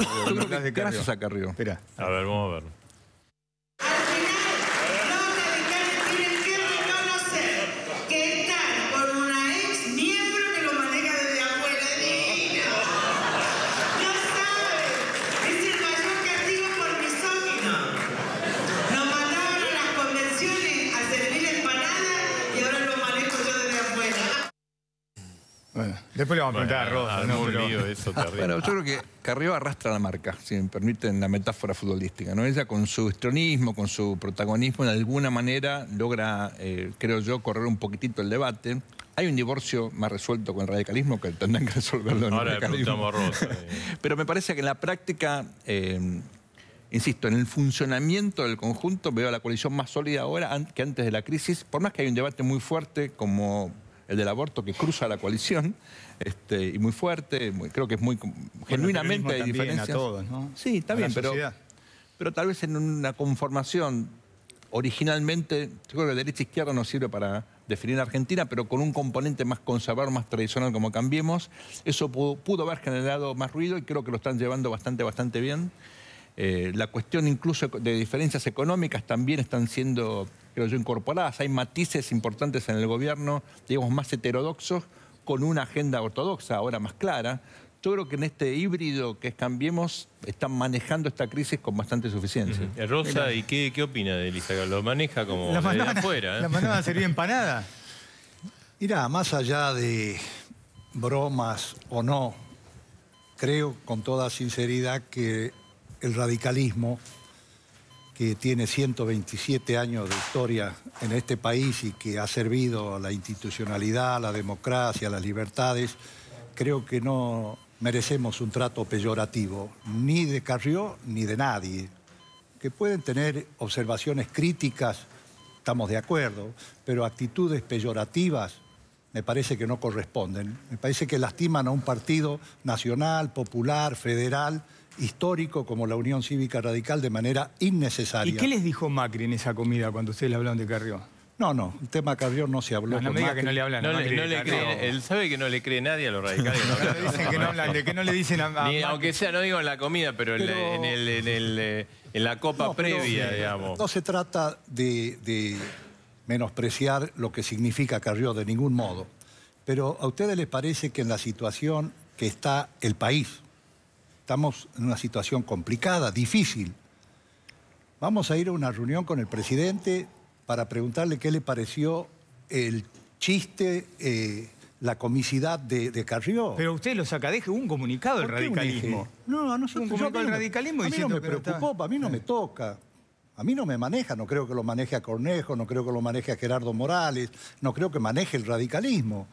S11: Gracias a Carrió.
S3: Espera.
S2: A ver, vamos a ver.
S3: Bueno, después le vamos a preguntar a Rosa. ¿no?
S2: Un
S3: Pero-
S2: lío eso terrible.
S11: Bueno, yo creo que Carrió arrastra la marca, si me permiten la metáfora futbolística, ¿no? Ella con su histrionismo, con su protagonismo, de alguna manera logra, creo yo, correr un poquitito el debate. Hay un divorcio más resuelto con el radicalismo que tendrán que resolverlo en el
S2: Ahora le
S11: radicalismo.
S2: preguntamos a Rosa.
S11: Pero me parece que en la práctica, insisto, en el funcionamiento del conjunto veo a la coalición más sólida ahora que antes de la crisis, por más que hay un debate muy fuerte como el del aborto que cruza la coalición, y muy fuerte, creo que es muy genuinamente hay
S3: también
S11: diferencias.
S3: a todos, ¿no?
S11: Sí, está
S3: A la
S11: bien, pero tal vez en una conformación originalmente, yo creo que derecha e izquierda nos sirve para definir Argentina, pero con un componente más conservador, más tradicional como Cambiemos, eso pudo haber generado más ruido y creo que lo están llevando bastante bien. La cuestión incluso de diferencias económicas también están siendo, creo yo, incorporadas. Hay matices importantes en el gobierno, digamos, más heterodoxos, con una agenda ortodoxa ahora más clara. Yo creo que en este híbrido que es Cambiemos están manejando esta crisis con bastante suficiencia.
S2: Rosa, ¿y qué opina de Elisa? ¿Lo maneja como
S3: La
S2: desde
S3: mandaban,
S2: afuera?
S3: la mandaban a servir empanada.
S8: Mira, más allá de bromas o no, creo con toda sinceridad que el radicalismo, que tiene 127 años de historia en este país y que ha servido a la institucionalidad, a la democracia, a las libertades, creo que no merecemos un trato peyorativo, ni de Carrió ni de nadie. Que pueden tener observaciones críticas, estamos de acuerdo, pero actitudes peyorativas me parece que no corresponden. Me parece que lastiman a un partido nacional, popular, federal, histórico como la Unión Cívica Radical de manera innecesaria.
S3: ¿Y qué les dijo Macri en esa comida cuando ustedes le hablaron de Carrió?
S8: No, el tema Carrió no se habló.
S3: No
S8: con
S3: me diga
S8: Macri.
S3: que no le hablan a
S2: No,
S3: Macri
S2: no
S3: de
S2: le
S3: Carrió.
S2: cree, él sabe que no le cree nadie a los radicales. No
S3: No
S2: hablan.
S3: le dicen que no hablan, de que no le dicen a
S2: Ni,
S3: Macri.
S2: aunque sea, no digo en la comida, pero,
S8: Pero-
S2: en la copa
S8: No, pero
S2: previa, digamos.
S8: No se trata de menospreciar lo que significa Carrió de ningún modo. Pero ¿a ustedes les parece que en la situación que está el país, estamos en una situación complicada, difícil? Vamos a ir a una reunión con el presidente para preguntarle qué le pareció el chiste, la comicidad de Carrió.
S3: Pero usted lo saca, deje un comunicado del
S8: ¿Por qué un
S3: radicalismo.
S8: eje? No, a nosotros
S3: Un comunicado
S8: yo a mí
S3: del
S8: no me-
S3: radicalismo
S8: a mí no
S3: diciendo
S8: me
S3: que no está-
S8: preocupó, a mí no me toca. A mí no me maneja, no creo que lo maneje a Cornejo, no creo que lo maneje a Gerardo Morales, no creo que maneje el radicalismo.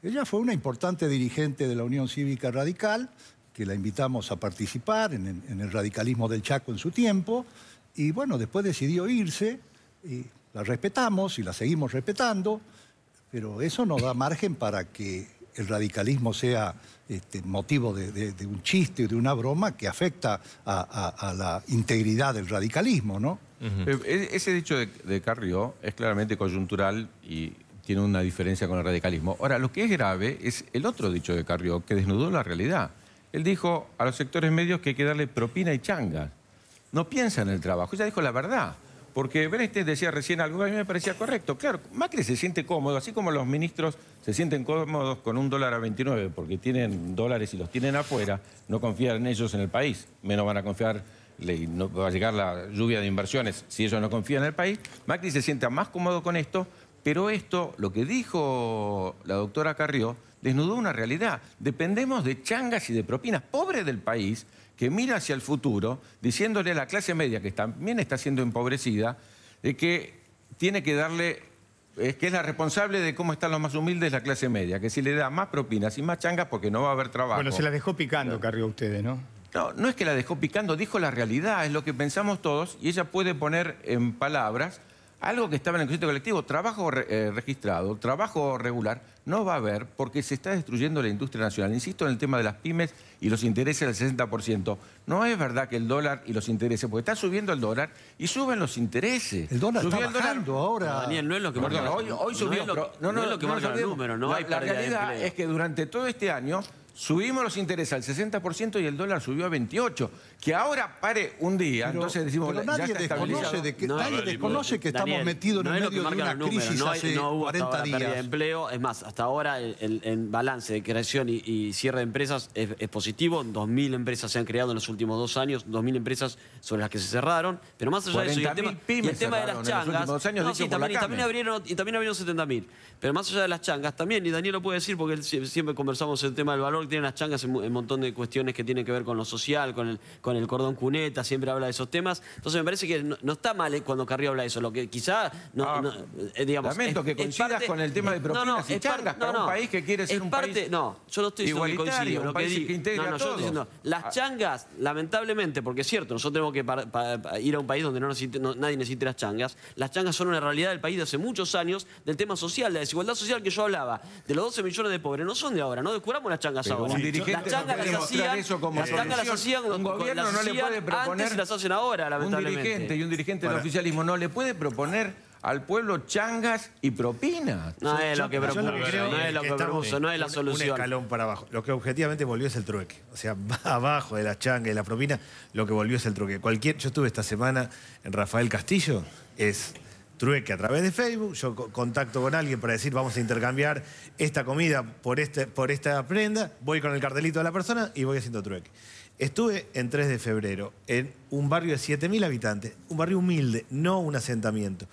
S8: Ella fue una importante dirigente de la Unión Cívica Radical, que la invitamos a participar en el radicalismo del Chaco en su tiempo, y bueno, después decidió irse, y la respetamos y la seguimos respetando, pero eso no da margen para que el radicalismo sea motivo de un chiste, de una broma que afecta a la integridad del radicalismo, ¿no?
S6: Ese dicho de Carrió es claramente coyuntural y tiene una diferencia con el radicalismo. Ahora, lo que es grave es el otro dicho de Carrió, que desnudó la realidad. Él dijo a los sectores medios que hay que darle propina y changa. No piensa en el trabajo, ella dijo la verdad. Porque Bernstein decía recién algo que a mí me parecía correcto. Claro, Macri se siente cómodo, así como los ministros se sienten cómodos con $1 a 29 porque tienen dólares y los tienen afuera, no confían en ellos en el país, menos van a confiar, y no va a llegar la lluvia de inversiones si ellos no confían en el país. Macri se sienta más cómodo con esto, pero esto, lo que dijo la doctora Carrió, desnudó una realidad. Dependemos de changas y de propinas. Pobre del país que mira hacia el futuro, diciéndole a la clase media, que también está siendo empobrecida, de que tiene que darle, que es la responsable de cómo están los más humildes, la clase media, que si le da más propinas y más changas porque no va a haber trabajo.
S3: Bueno, se la dejó picando Carrió a ustedes, ¿no?
S6: No, no es que la dejó picando, dijo la realidad, es lo que pensamos todos, y ella puede poner en palabras algo que estaba en el concepto colectivo, trabajo registrado, trabajo regular, no va a haber porque se está destruyendo la industria nacional. Insisto en el tema de las pymes y los intereses del 60%. No es verdad que el dólar y los intereses, porque está subiendo el dólar y suben los intereses.
S8: El dólar
S6: Subió
S8: está bajando ahora.
S7: Daniel, no es lo que
S6: Perdón,
S7: marca.
S6: hoy subió,
S7: no es lo,
S6: pero
S7: no es lo que
S6: nos
S7: marca el
S6: olvidemos.
S7: número, no hay
S6: La
S7: pérdida de
S6: realidad
S7: empleo.
S6: es que durante todo este año Subimos los intereses al 60% y el dólar subió a 28%. Que ahora pare un día, entonces decimos...
S8: Pero nadie desconoce que estamos metidos en el medio de una crisis hace 40 días.
S7: Pérdida de empleo. Es más, hasta ahora el balance de creación y cierre de empresas es positivo. 2.000 empresas se han creado en los últimos 2 años, 2.000 empresas sobre las que se cerraron. Pero más allá de eso, y el tema de las changas... también abrieron 70.000. Pero más allá de las changas, también, y Daniel lo puede decir porque siempre conversamos el tema del valor que tienen las changas en un montón de cuestiones que tienen que ver con lo social, con el cordón cuneta, siempre habla de esos temas. Entonces me parece que no está mal cuando Carrió habla de eso. Lo que quizá, digamos...
S6: Lamento que coincidas con el tema de propinas y changas para un país que quiere ser un país
S7: No, yo no estoy diciendo que coincido.
S6: un país que integre a todos.
S7: Yo estoy diciendo, las changas, lamentablemente, porque es cierto, nosotros tenemos que ir a un país donde nadie necesite las changas son una realidad del país de hace muchos años, del tema social, de la desigualdad social que yo hablaba, de los 12 millones de pobres, no son de ahora, no descubramos las changas ahora. Las changas las hacían
S6: un gobierno no le puede proponer
S7: antes y las hacen ahora, lamentablemente.
S6: Un dirigente del oficialismo no le puede proponer al pueblo changas y propinas.
S7: No es lo que propuso, no es la solución.
S5: Un escalón para abajo. Lo que objetivamente volvió es el trueque. O sea, abajo de la changa y la propina, lo que volvió es el trueque. Yo estuve esta semana en Rafael Castillo, es trueque a través de Facebook. Yo contacto con alguien para decir vamos a intercambiar esta comida por esta prenda, voy con el cartelito de la persona y voy haciendo trueque. Estuve en 3 de febrero en un barrio de 7.000 habitantes, un barrio humilde, no un asentamiento.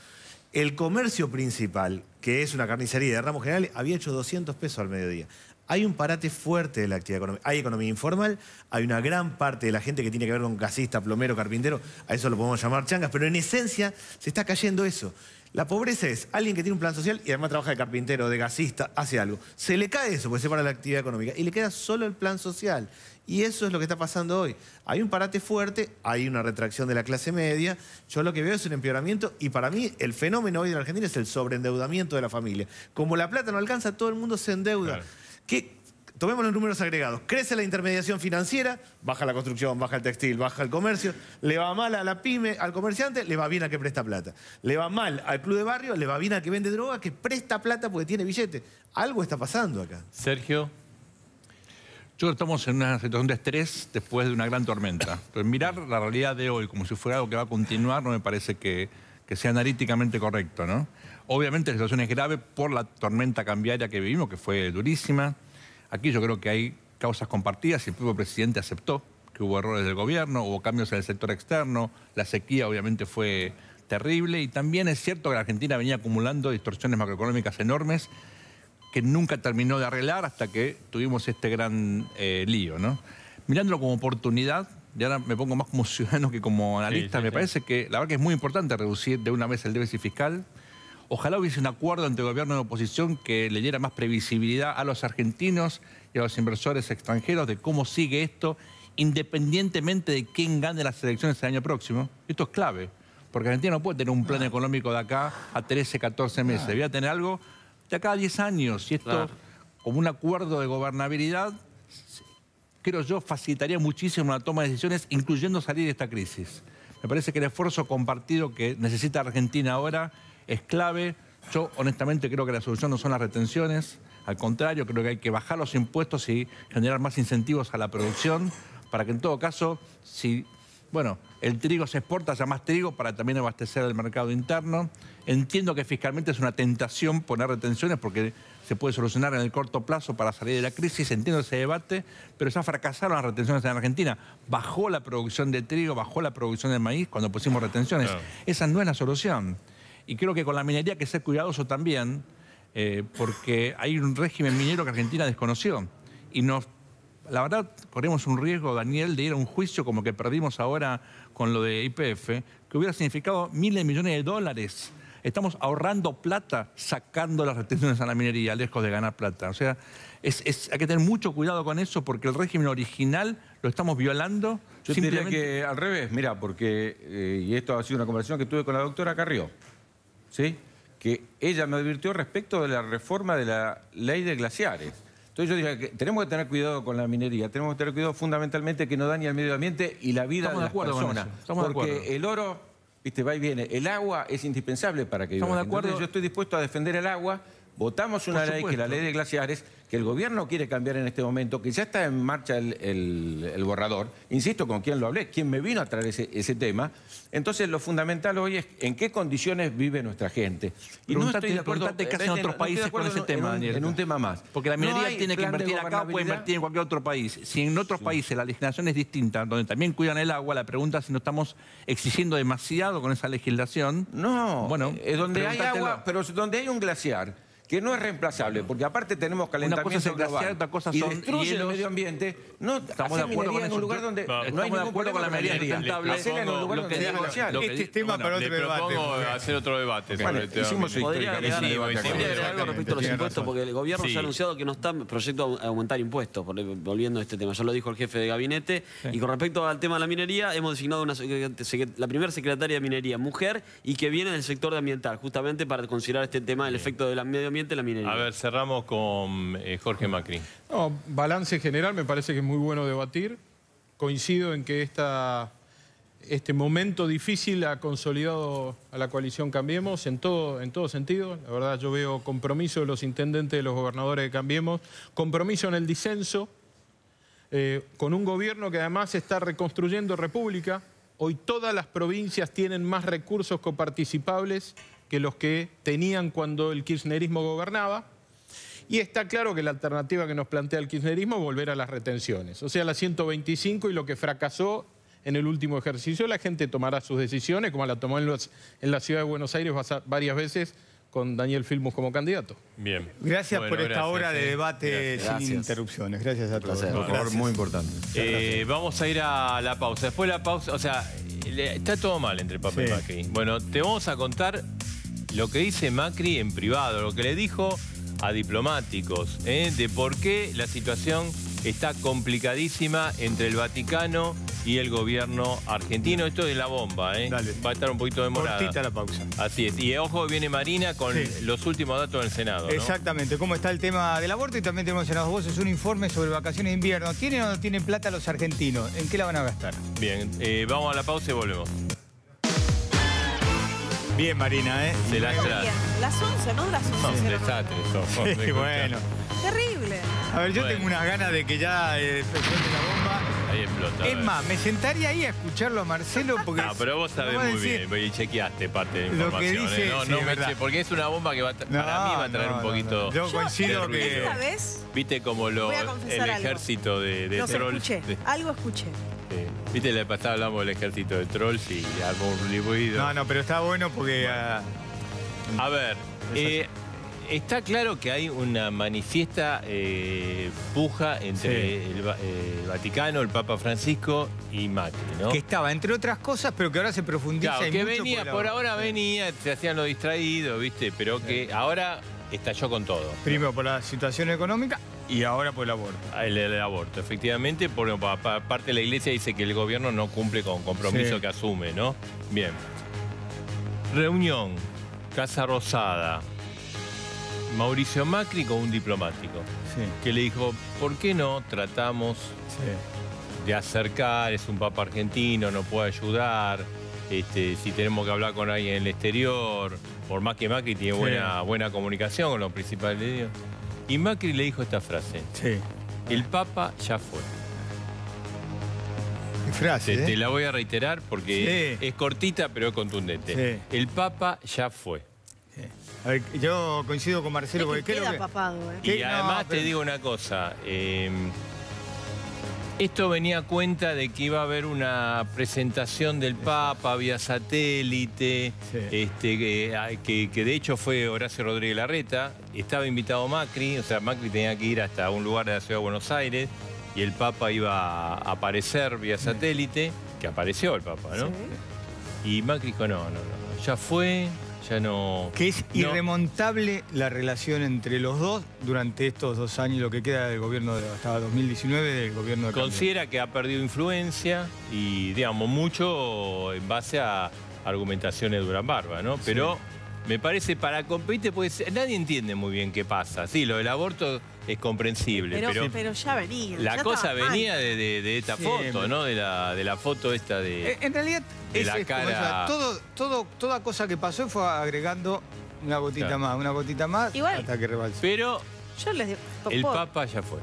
S5: El comercio principal, que es una carnicería de ramos generales, había hecho 200 pesos al mediodía. Hay un parate fuerte de la actividad económica. Hay economía informal, hay una gran parte de la gente que tiene que ver con gasista, plomero, carpintero, a eso lo podemos llamar changas, pero en esencia se está cayendo eso. La pobreza es alguien que tiene un plan social y además trabaja de carpintero, de gasista, hace algo. Se le cae eso porque se para la actividad económica y le queda solo el plan social. Y eso es lo que está pasando hoy. Hay un parate fuerte, hay una retracción de la clase media. Yo lo que veo es un empeoramiento y para mí el fenómeno hoy en Argentina es el sobreendeudamiento de la familia. Como la plata no alcanza, todo el mundo se endeuda. Claro. Tomemos los números agregados. Crece la intermediación financiera, baja la construcción, baja el textil, baja el comercio. Le va mal a la pyme, al comerciante, le va bien al que presta plata. Le va mal al club de barrio, le va bien al que vende droga, que presta plata porque tiene billete. Algo está pasando acá.
S2: Sergio.
S11: Yo creo que estamos en una situación de estrés después de una gran tormenta. Pero mirar la realidad de hoy como si fuera algo que va a continuar no me parece que sea analíticamente correcto, ¿no? Obviamente la situación es grave por la tormenta cambiaria que vivimos, que fue durísima. Aquí yo creo que hay causas compartidas y el propio presidente aceptó que hubo errores del gobierno, hubo cambios en el sector externo, la sequía obviamente fue terrible y también es cierto que la Argentina venía acumulando distorsiones macroeconómicas enormes que nunca terminó de arreglar hasta que tuvimos este gran lío, ¿no? Mirándolo como oportunidad, y ahora me pongo más como ciudadano que como analista, me parece que la verdad que es muy importante reducir de una vez el déficit fiscal. Ojalá hubiese un acuerdo entre gobierno y oposición que le diera más previsibilidad a los argentinos y a los inversores extranjeros de cómo sigue esto, independientemente de quién gane las elecciones el año próximo. Esto es clave, porque Argentina no puede tener un plan económico de acá a 13, 14 meses. Debía tener algo de acá a 10 años. Y esto, como un acuerdo de gobernabilidad, creo yo, facilitaría muchísimo la toma de decisiones, incluyendo salir de esta crisis. Me parece que el esfuerzo compartido que necesita Argentina ahora es clave. Yo, honestamente, creo que la solución no son las retenciones. Al contrario, creo que hay que bajar los impuestos y generar más incentivos a la producción para que, en todo caso, si el trigo se exporta, haya más trigo para también abastecer el mercado interno. Entiendo que fiscalmente es una tentación poner retenciones porque se puede solucionar en el corto plazo para salir de la crisis. Entiendo ese debate, pero ya fracasaron las retenciones en Argentina. Bajó la producción de trigo, bajó la producción de maíz cuando pusimos retenciones. Claro. Esa no es la solución. Y creo que con la minería hay que ser cuidadoso también, porque hay un régimen minero que Argentina desconoció. Y la verdad, corremos un riesgo, Daniel, de ir a un juicio como que perdimos ahora con lo de YPF, que hubiera significado miles de millones de dólares. Estamos ahorrando plata sacando las retenciones a la minería, lejos de ganar plata. O sea, hay que tener mucho cuidado con eso porque el régimen original lo estamos violando.
S6: Yo diría que al revés, mira, porque, y esto ha sido una conversación que tuve con la doctora Carrió, ¿sí? Que ella me advirtió respecto de la reforma de la ley de glaciares. Entonces yo dije que tenemos que tener cuidado con la minería, tenemos que tener cuidado fundamentalmente que no dañe al medio ambiente y la vida de las personas. Porque el oro, viste, va y viene. El agua es indispensable para que viva.
S11: Estamos de acuerdo.
S6: Entonces yo estoy dispuesto a defender el agua Votamos una ley, que es la ley de glaciares, que el gobierno quiere cambiar en este momento, que ya está en marcha el borrador. Insisto, con quién lo hablé, quién me vino a traer ese tema. Entonces, lo fundamental hoy es en qué condiciones vive nuestra gente. Y no estoy de acuerdo.
S11: Preguntate qué hacen otros países con ese tema, Daniel.
S6: En un tema más.
S11: Porque la minería tiene que invertir acá o puede invertir en cualquier otro país. Si en otros países la legislación es distinta, donde también cuidan el agua, la pregunta es si no estamos exigiendo demasiado con esa legislación.
S6: No,
S11: bueno,
S6: es donde hay agua, pero donde hay un glaciar que no es reemplazable, porque aparte tenemos calentamiento global y destruye el medio ambiente. No,
S11: estamos de acuerdo con
S6: en un lugar donde no hay ningún problema con la minería. Hacerla en un lugar donde hay glaciar.
S3: Este es tema para otro debate.
S2: Hacer otro debate.
S6: Hicimos
S7: Podría agregar algo respecto a los impuestos, porque el gobierno ya ha anunciado que no está proyecto a aumentar impuestos, volviendo a este tema. Ya lo dijo el jefe de gabinete. Y con respecto al tema de la minería, hemos designado la primera secretaria de minería mujer y que viene del sector ambiental, justamente para considerar este tema del efecto del medio ambiente. La minería.
S2: A ver, cerramos con Jorge Macri.
S9: No, balance general, me parece que es muy bueno debatir. Coincido en que este momento difícil ha consolidado a la coalición Cambiemos en todo sentido. La verdad, yo veo compromiso de los intendentes, de los gobernadores de Cambiemos, compromiso en el disenso, con un gobierno que además está reconstruyendo República. Hoy todas las provincias tienen más recursos coparticipables que los que tenían cuando el kirchnerismo gobernaba. Y está claro que la alternativa que nos plantea el kirchnerismo es volver a las retenciones. O sea, la 125 y lo que fracasó en el último ejercicio. La gente tomará sus decisiones, como la tomó en la ciudad de Buenos Aires varias veces con Daniel Filmus como candidato.
S2: Bien.
S3: Gracias por esta hora de debate sin interrupciones. Gracias a todos.
S6: Por favor, muy importante.
S2: Vamos a ir a la pausa. Después de la pausa, o sea, está todo mal entre Papa y Macri. Bueno, te vamos a contar lo que dice Macri en privado, lo que le dijo a diplomáticos, de por qué la situación está complicadísima entre el Vaticano y el gobierno argentino. Esto es la bomba,
S3: Dale.
S2: Va a estar un poquito demorada.
S3: Cortita la pausa.
S2: Así es. Y ojo, viene Marina con los últimos datos del Senado, ¿no?
S3: Exactamente. ¿Cómo está el tema del aborto? Y también tenemos en las voces un informe sobre vacaciones de invierno. ¿Tienen o no tienen plata los argentinos? ¿En qué la van a gastar?
S2: Bien, vamos a la pausa y volvemos.
S3: Bien, Marina, ¿eh?
S2: Se las trae.
S4: Las 11, ¿no? Las 11.
S2: Son desastres.
S3: Sí, bueno.
S4: Terrible.
S3: A ver, yo tengo unas ganas de que ya explote la bomba.
S2: Ahí explota.
S3: Es más, me sentaría ahí a escucharlo a Marcelo porque...
S2: No, pero vos sabés muy bien, y chequeaste parte de la
S3: lo
S2: información.
S3: que dice,
S2: no me porque es una bomba que para mí va a traer un poquito...
S3: Yo coincido que...
S4: Esta vez
S2: Viste como el ejército de trolls.
S4: Algo escuché.
S2: Viste, la pasada hablamos del ejército de trolls y armó un ruido.
S3: No, pero está bueno porque...
S2: A ver, está claro que hay una manifiesta puja entre el Vaticano, el Papa Francisco y Macri, ¿no?
S3: Que estaba, entre otras cosas, pero que ahora se profundiza
S2: claro, que
S3: mucho
S2: venía, por ahora venía, se hacían los distraídos, ¿viste? Pero que ahora estalló con todo.
S3: Primero por la situación económica y ahora por el aborto.
S2: El aborto, efectivamente, porque aparte la Iglesia dice que el gobierno no cumple con compromiso que asume, ¿no? Bien. Reunión, Casa Rosada, Mauricio Macri con un diplomático, que le dijo, ¿por qué no tratamos de acercar? Es un papa argentino, no puede ayudar, si tenemos que hablar con alguien en el exterior, por más que Macri tiene buena comunicación con los principales medios. Y Macri le dijo esta frase, el papa ya fue.
S3: ¿Qué frase?
S2: Te la voy a reiterar porque es cortita pero es contundente. El papa ya fue.
S3: A ver, yo coincido con Marcelo porque creo que...
S4: papado,
S2: Y además te digo una cosa, esto venía a cuenta de que iba a haber una presentación del Papa vía satélite, que de hecho fue Horacio Rodríguez Larreta, estaba invitado Macri, o sea, Macri tenía que ir hasta un lugar de la ciudad de Buenos Aires y el Papa iba a aparecer vía satélite, que apareció el Papa, ¿no? Y Macri dijo, no, ya fue... Ya no,
S3: que es irremontable la relación entre los dos durante estos 2 años, lo que queda del gobierno hasta 2019 del gobierno de
S2: Considera que ha perdido influencia y, digamos, mucho en base a argumentaciones de Durán Barba, ¿no? Pero me parece para competir, pues nadie entiende muy bien qué pasa. Sí, lo del aborto es comprensible,
S4: pero ya venía.
S2: La cosa venía de esta foto, ¿no? De la foto esta de...
S3: En realidad,
S2: de la cara...
S3: toda cosa que pasó fue agregando una gotita
S2: Claro.
S3: más,
S4: Igual.
S3: hasta que rebalse.
S2: Pero
S4: Yo les digo,
S2: el Papa ya fue.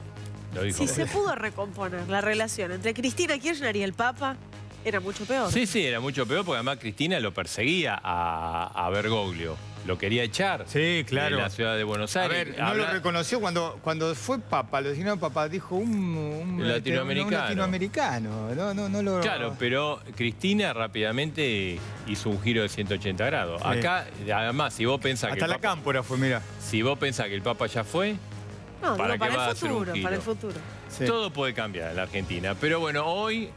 S2: Lo dijo.
S4: si se pudo recomponer la relación entre Cristina Kirchner y el Papa, era mucho peor.
S2: Sí, era mucho peor porque además Cristina lo perseguía a Bergoglio. Lo quería echar
S3: Sí, claro.
S2: de la ciudad de Buenos
S3: A
S2: Aires.
S3: ver, no lo reconoció cuando fue Papa, lo designó Papa, dijo un
S2: Latinoamericano.
S3: un latinoamericano. No lo...
S2: Claro, pero Cristina rápidamente hizo un giro de 180 grados.
S3: Sí.
S2: Acá, además, si vos pensás que
S3: Hasta
S2: el
S3: la
S2: Papa,
S3: cámpora fue, mira.
S2: si vos pensás que el Papa ya fue,
S4: No,
S2: ¿para
S4: digo,
S2: qué va a
S4: para el
S2: hacer un
S4: futuro,
S2: giro?
S4: para el futuro.
S3: Sí.
S2: Todo puede cambiar en la Argentina. Pero bueno, hoy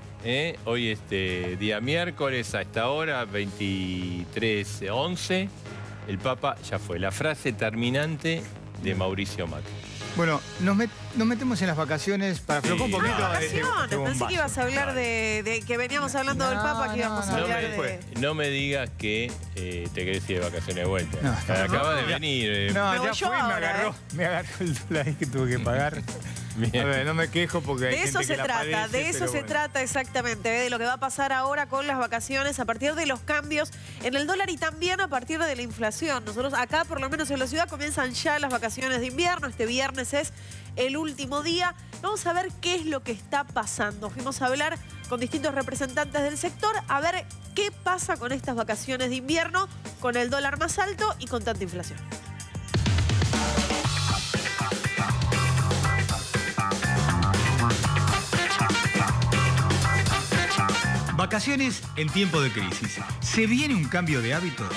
S2: día miércoles a esta hora, 23:11, el Papa ya fue. La frase terminante de Mauricio Macri.
S3: Bueno, nos metemos en las vacaciones para aflojar un poquito
S4: Vacaciones. Pensé que ibas a hablar de que veníamos hablando del Papa, que íbamos a hablar de...
S2: No me digas que te querés ir de vacaciones de vuelta.
S3: No,
S2: Acabas de venir.
S3: No,
S4: Me
S3: ya
S4: voy yo
S3: fue y
S4: ahora,
S3: me agarró el dólar que tuve que pagar.
S2: Bien.
S3: A ver, no me quejo porque hay
S4: De eso
S3: gente
S4: se
S3: que la
S4: trata,
S3: padece,
S4: de eso
S3: pero
S4: se
S3: bueno.
S4: trata exactamente, de lo que va a pasar ahora con las vacaciones a partir de los cambios en el dólar y también a partir de la inflación. Nosotros acá, por lo menos en la ciudad, comienzan ya las vacaciones de invierno. Este viernes es el último día. Vamos a ver qué es lo que está pasando. Fuimos a hablar con distintos representantes del sector a ver qué pasa con estas vacaciones de invierno, con el dólar más alto y con tanta inflación.
S3: Vacaciones en tiempo de crisis. ¿Se viene un cambio de hábitos?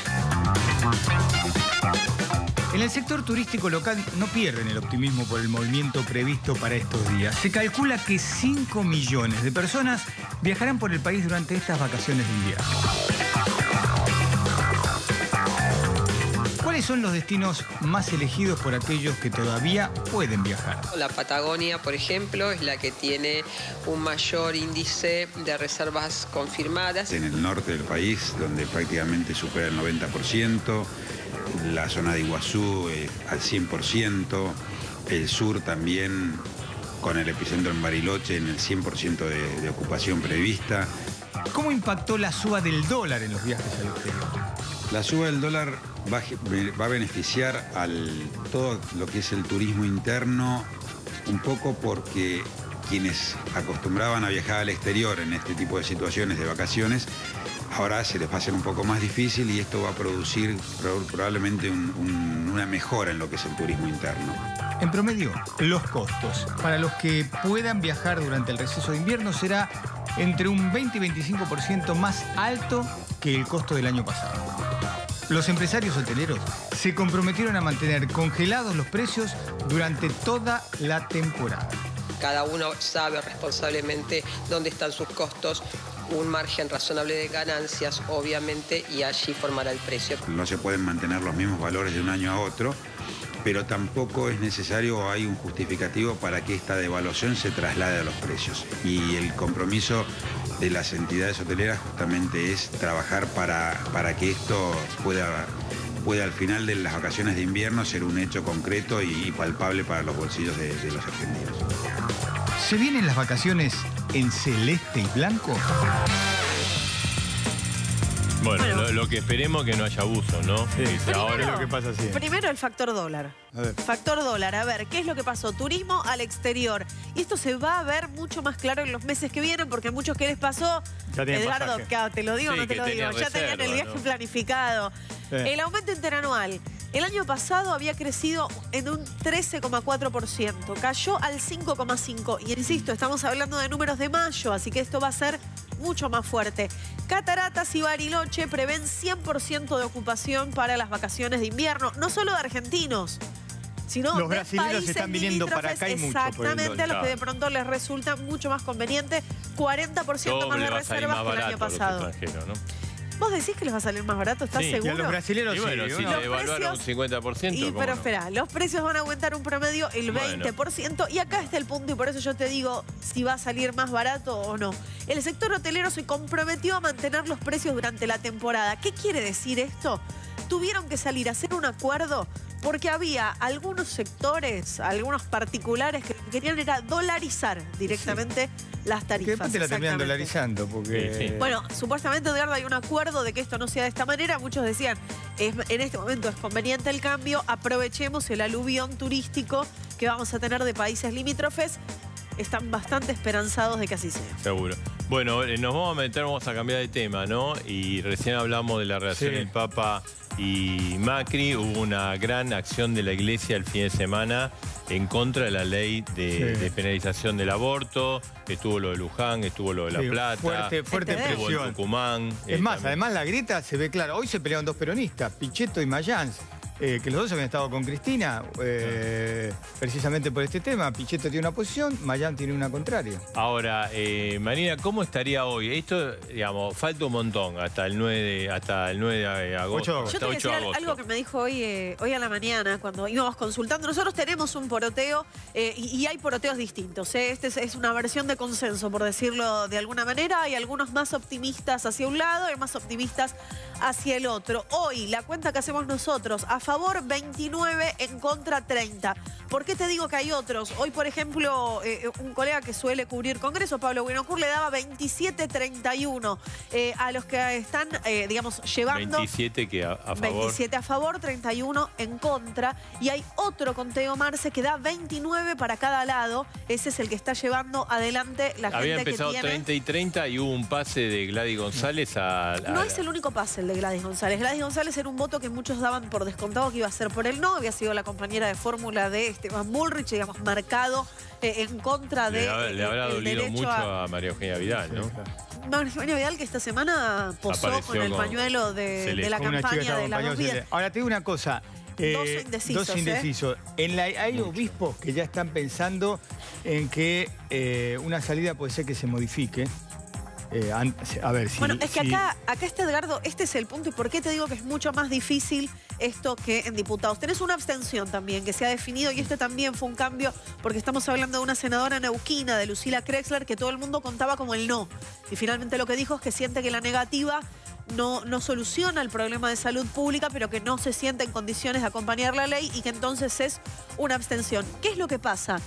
S3: En el sector turístico local no pierden el optimismo por el movimiento previsto para estos días. Se calcula que 5 millones de personas viajarán por el país durante estas vacaciones de invierno. ¿Cuáles son los destinos más elegidos por aquellos que todavía pueden viajar?
S12: La Patagonia, por ejemplo, es la que tiene un mayor índice de reservas confirmadas.
S13: En el norte del país, donde prácticamente supera el 90%, la zona de Iguazú al 100%, el sur también con el epicentro en Bariloche en el 100% de ocupación prevista.
S3: ¿Cómo impactó la suba del dólar en los viajes al exterior?
S13: La suba del dólar va a beneficiar todo lo que es el turismo interno, un poco porque quienes acostumbraban a viajar al exterior en este tipo de situaciones de vacaciones, ahora se les va a hacer un poco más difícil y esto va a producir probablemente una mejora en lo que es el turismo interno.
S3: En promedio, los costos para los que puedan viajar durante el receso de invierno será entre un 20 y 25% más alto que el costo del año pasado. Los empresarios hoteleros se comprometieron a mantener congelados los precios durante toda la temporada.
S12: Cada uno sabe responsablemente dónde están sus costos, un margen razonable de ganancias, obviamente, y allí formará el precio.
S13: No se pueden mantener los mismos valores de un año a otro, pero tampoco es necesario o hay un justificativo para que esta devaluación se traslade a los precios. Y el compromiso de las entidades hoteleras justamente es trabajar para que esto pueda al final de las vacaciones de invierno ser un hecho concreto y palpable para los bolsillos de los argentinos.
S3: ¿Se vienen las vacaciones en celeste y blanco?
S2: Bueno, lo que esperemos es que no haya abuso, ¿no?
S3: Ahora es lo que pasa así.
S4: Primero el factor dólar.
S3: A ver.
S4: Factor dólar, a ver, ¿qué es lo que pasó? Turismo al exterior. Y esto se va a ver mucho más claro en los meses que vienen, porque a muchos que les pasó,
S3: Ya tienen
S4: Edgardo,
S3: pasaje.
S4: claro, te lo digo o
S2: Sí,
S4: no te
S2: que
S4: lo digo,
S2: tenían
S4: ya tenían el
S2: reserva,
S4: viaje
S2: ¿no?
S4: planificado.
S3: Sí.
S4: El aumento interanual. El año pasado había crecido en un 13,4%, cayó al 5,5%. Y insisto, estamos hablando de números de mayo, así que esto va a ser mucho más fuerte. Cataratas y Bariloche prevén 100% de ocupación para las vacaciones de invierno, no solo de argentinos, sino
S3: Los
S4: de
S3: brasileños
S4: países
S3: están viniendo para acá y mucho por el
S4: exactamente, a los
S2: dólar.
S4: que de pronto les resulta mucho más conveniente, 40% más de
S2: Doble va a salir
S4: reservas
S2: más
S4: que el año
S2: barato a los
S4: pasado.
S2: extranjeros, ¿no?
S4: ¿Vos decís que les va a salir más barato? ¿Estás
S2: Sí.
S3: Y a
S4: seguro?
S3: los brasileños
S2: Y bueno,
S3: sí,
S2: si
S3: ¿no?
S2: le
S4: Los
S2: evaluaron un
S4: precios-
S2: 50%,
S4: Y
S2: ¿cómo
S4: pero
S2: no?
S4: espera, los precios van a aumentar un promedio el
S2: Bueno.
S4: 20%. Y acá está el punto, y por eso yo te digo si va a salir más barato o no. El sector hotelero se comprometió a mantener los precios durante la temporada. ¿Qué quiere decir esto? Tuvieron que salir a hacer un acuerdo porque había algunos sectores, algunos particulares que querían era dolarizar directamente las
S3: Que
S4: tarifas.
S3: después te la terminan
S4: exactamente.
S3: dolarizando porque...
S2: Sí, sí.
S4: Bueno, supuestamente, Edgardo, hay un acuerdo de que esto no sea de esta manera. Muchos decían, en este momento es conveniente el cambio, aprovechemos el aluvión turístico que vamos a tener de países limítrofes. Están bastante esperanzados de que así sea.
S2: Seguro. Bueno, nos vamos a meter, vamos a cambiar de tema, ¿no? Y recién hablamos de la relación del Papa y Macri. Hubo una gran acción de la Iglesia el fin de semana en contra de la ley de penalización del aborto. Estuvo lo de Luján, estuvo lo de La Plata.
S3: Fuerte
S2: estuvo en Tucumán.
S3: Es más,
S2: también.
S3: además la grieta se ve clara. Hoy se pelearon dos peronistas, Pichetto y Mayans. Que los dos habían estado con Cristina, precisamente por este tema. Pichetto tiene una posición, Mayans tiene una contraria.
S2: Ahora, Marina, ¿cómo estaría hoy? Esto, digamos, falta un montón hasta el 9 de agosto.
S4: Yo te voy a decir algo que me dijo hoy a la mañana, cuando íbamos consultando. Nosotros tenemos un poroteo y hay poroteos distintos. Este es una versión de consenso, por decirlo de alguna manera. Hay algunos más optimistas hacia un lado y más optimistas hacia el otro. Hoy, la cuenta que hacemos nosotros, a favor 29, en contra 30. ¿Por qué te digo que hay otros? Hoy, por ejemplo, un colega que suele cubrir Congreso, Pablo Winocur, le daba 27-31 a los que están, digamos, llevando...
S2: 27 que a favor.
S4: 27 a favor, 31 en contra. Y hay otro conteo, Marce, que da 29 para cada lado. Ese es el que está llevando adelante la gente que tiene...
S2: Había empezado 30 y 30 y hubo un pase de Gladys González a...
S4: No es el único pase el de Gladys González. Gladys González era un voto que muchos daban por descontado que iba a ser por el no. Había sido la compañera de fórmula de Esteban Bullrich, digamos, marcado en contra de...
S2: Le habrá dolido mucho a María Eugenia Vidal, ¿no?
S4: María Eugenia Vidal, que esta semana posó
S2: Apareció
S4: con el pañuelo de la campaña de la dos vidas.
S3: Ahora te digo una cosa.
S4: Dos indecisos.
S3: Hay obispos que ya están pensando en que una salida puede ser que se modifique. A ver si...
S4: Bueno, es que acá está Edgardo, este es el punto. ¿Y por qué te digo que es mucho más difícil esto que en diputados? Tenés una abstención también que se ha definido y este también fue un cambio porque estamos hablando de una senadora neuquina, de Lucila Krexler, que todo el mundo contaba como el no. Y finalmente lo que dijo es que siente que la negativa no soluciona el problema de salud pública, pero que no se siente en condiciones de acompañar la ley y que entonces es una abstención. ¿Qué es lo que pasa?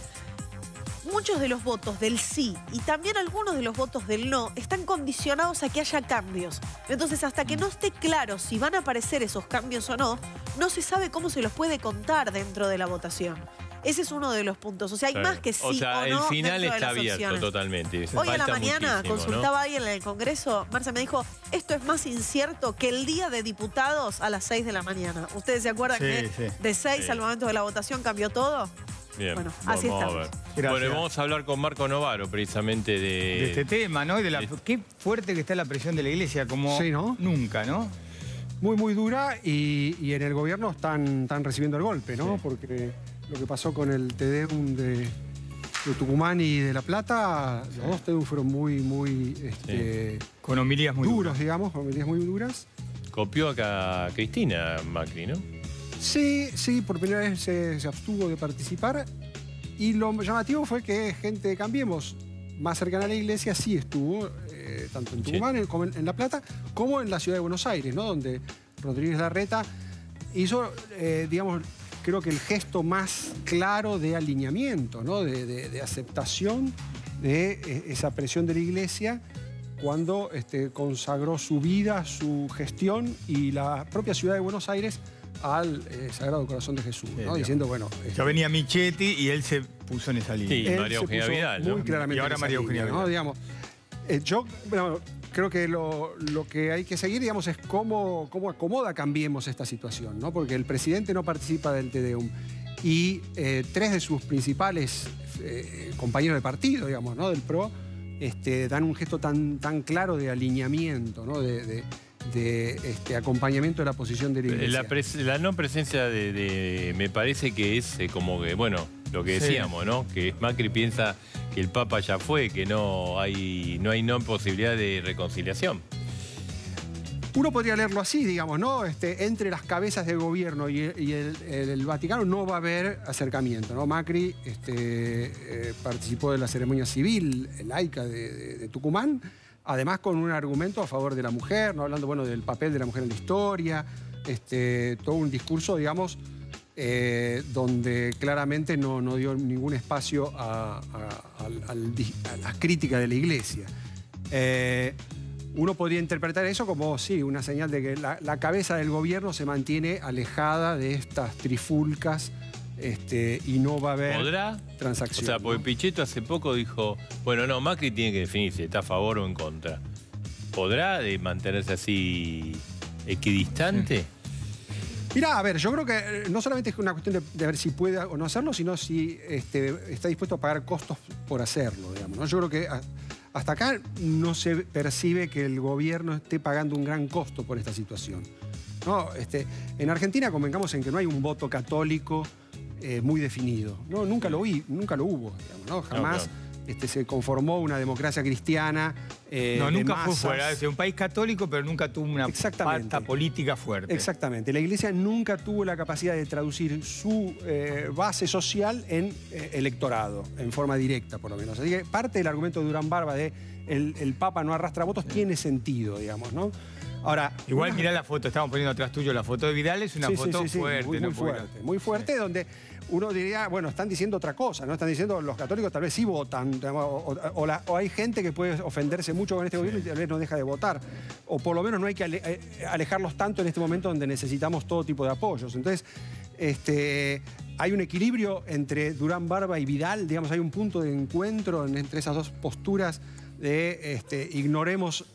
S4: Muchos de los votos del sí y también algunos de los votos del no están condicionados a que haya cambios. Entonces, hasta que no esté claro si van a aparecer esos cambios o no, no se sabe cómo se los puede contar dentro de la votación. Ese es uno de los puntos. O sea, hay más que sí o no.
S2: El final está abierto
S4: opciones.
S2: Totalmente.
S4: Hoy a la mañana consultaba ahí en el Congreso, Marce me dijo, esto es más incierto que el día de diputados a las 6 de la mañana. ¿Ustedes se acuerdan que de 6 al momento de la votación cambió todo?
S2: Bien,
S4: bueno, así
S2: vamos a ver. Bueno, vamos a hablar con Marco Novaro, precisamente de
S3: este tema, ¿no? Qué fuerte que está la presión de la Iglesia, como nunca, ¿no?
S14: Muy dura y en el gobierno están recibiendo el golpe, ¿no? Sí. Porque lo que pasó con el Te Deum de Tucumán y de La Plata, los dos Te Deum fueron muy
S3: con homilías muy
S14: duras, digamos, con homilías muy duras.
S2: Copió acá a Cristina Macri, ¿no?
S14: Sí, por primera vez se abstuvo de participar y lo llamativo fue que gente de Cambiemos, más cercana a la Iglesia, sí estuvo, tanto en Tucumán como en La Plata, como en la ciudad de Buenos Aires, ¿no? Donde Rodríguez Larreta hizo, digamos, creo que el gesto más claro de alineamiento, ¿no? De aceptación de esa presión de la Iglesia cuando consagró su vida, su gestión y la propia ciudad de Buenos Aires al Sagrado Corazón de Jesús, ¿no? Diciendo, bueno...
S3: Ya venía Michetti y él se puso en esa línea.
S2: Sí, María Eugenia Vidal, ¿no?
S14: Muy claramente
S3: y ahora María Eugenia Vidal,
S14: ¿no? Digamos, yo creo que lo que hay que seguir, digamos, es cómo acomoda Cambiemos esta situación, ¿no? Porque el presidente no participa del Te Deum y 3 de sus principales compañeros de partido, digamos, ¿no? Del PRO, dan un gesto tan claro de alineamiento, ¿no? De acompañamiento de la posición de la Iglesia.
S2: La no presencia me parece que es como que, bueno, lo que decíamos, ¿no? Que Macri piensa que el Papa ya fue, que no hay posibilidad de reconciliación.
S14: Uno podría leerlo así, digamos, ¿no? Entre las cabezas del gobierno y el Vaticano no va a haber acercamiento, ¿no? Macri participó de la ceremonia civil laica de Tucumán, además con un argumento a favor de la mujer, ¿no? Hablando, bueno, del papel de la mujer en la historia, todo un discurso, digamos, donde claramente no dio ningún espacio a la crítica de la Iglesia. uno podría interpretar eso como, sí, una señal de que la cabeza del gobierno se mantiene alejada de estas trifulcas y no va a haber transacción.
S2: O sea, porque Pichetto hace poco dijo, bueno, no, Macri tiene que definirse, está a favor o en contra. ¿Podrá mantenerse así equidistante?
S14: Mirá, a ver, yo creo que no solamente es una cuestión de ver si puede o no hacerlo, sino si está dispuesto a pagar costos por hacerlo, digamos, ¿no? Yo creo que hasta acá no se percibe que el gobierno esté pagando un gran costo por esta situación, ¿no? En Argentina convengamos en que no hay un voto católico muy definido, ¿no? Nunca lo hubo, digamos, ¿no? Jamás se conformó una democracia cristiana.
S3: No, nunca fue fuera. Es un país católico, pero nunca tuvo una pata política fuerte.
S14: Exactamente. La Iglesia nunca tuvo la capacidad de traducir su base social en electorado, en forma directa, por lo menos. Así que parte del argumento de Durán Barba de el Papa no arrastra votos tiene sentido, digamos, ¿no? Ahora,
S3: igual mirá la foto, estamos poniendo atrás tuyo la foto de Vidal, es una foto fuerte.
S14: Muy fuerte, donde uno diría, bueno, están diciendo otra cosa, ¿no? Están diciendo los católicos tal vez sí votan, o hay gente que puede ofenderse mucho con este gobierno y tal vez no deja de votar. O por lo menos no hay que alejarlos tanto en este momento donde necesitamos todo tipo de apoyos. Entonces, hay un equilibrio entre Durán Barba y Vidal, digamos, hay un punto de encuentro entre esas dos posturas de ignoremos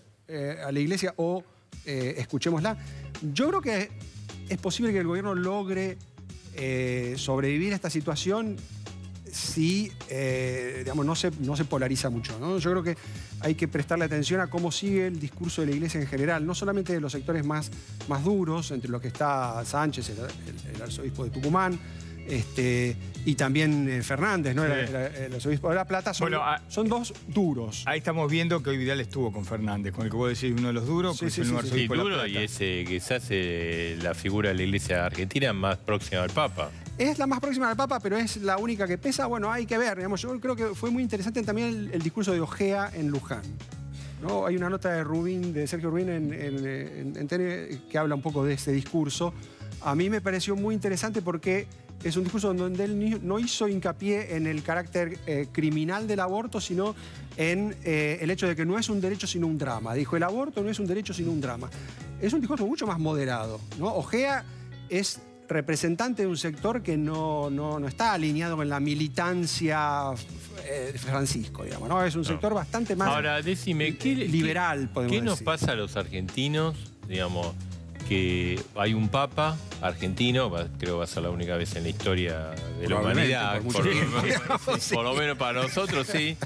S14: a la Iglesia o escuchémosla. Yo creo que es posible que el gobierno logre sobrevivir a esta situación si digamos, no se polariza mucho, ¿no? Yo creo que hay que prestarle atención a cómo sigue el discurso de la Iglesia en general, no solamente de los sectores más duros, entre los que está Sánchez, el arzobispo de Tucumán, y también Fernández, ¿no? El arzobispo de La Plata, son dos duros.
S3: Ahí estamos viendo que hoy Vidal estuvo con Fernández, con el que vos decís uno de los duros,
S2: sí, duro, y ese quizás la figura de la Iglesia argentina más próxima al Papa.
S14: Es la más próxima al Papa, pero es la única que pesa. Bueno, hay que ver. Digamos, yo creo que fue muy interesante también el discurso de Ojea en Luján, ¿no? Hay una nota de Sergio Rubín en TN que habla un poco de ese discurso. A mí me pareció muy interesante porque es un discurso donde él no hizo hincapié en el carácter criminal del aborto, sino en el hecho de que no es un derecho sino un drama. Dijo, el aborto no es un derecho sino un drama. Es un discurso mucho más moderado, ¿no? Ojea es representante de un sector que no está alineado con la militancia de Francisco, digamos, ¿no? Es un sector bastante más liberal, podemos decir.
S2: ¿Qué nos pasa a los argentinos, digamos, que hay un papa argentino, creo que va a ser la única vez en la historia de la humanidad, por lo menos para nosotros, sí,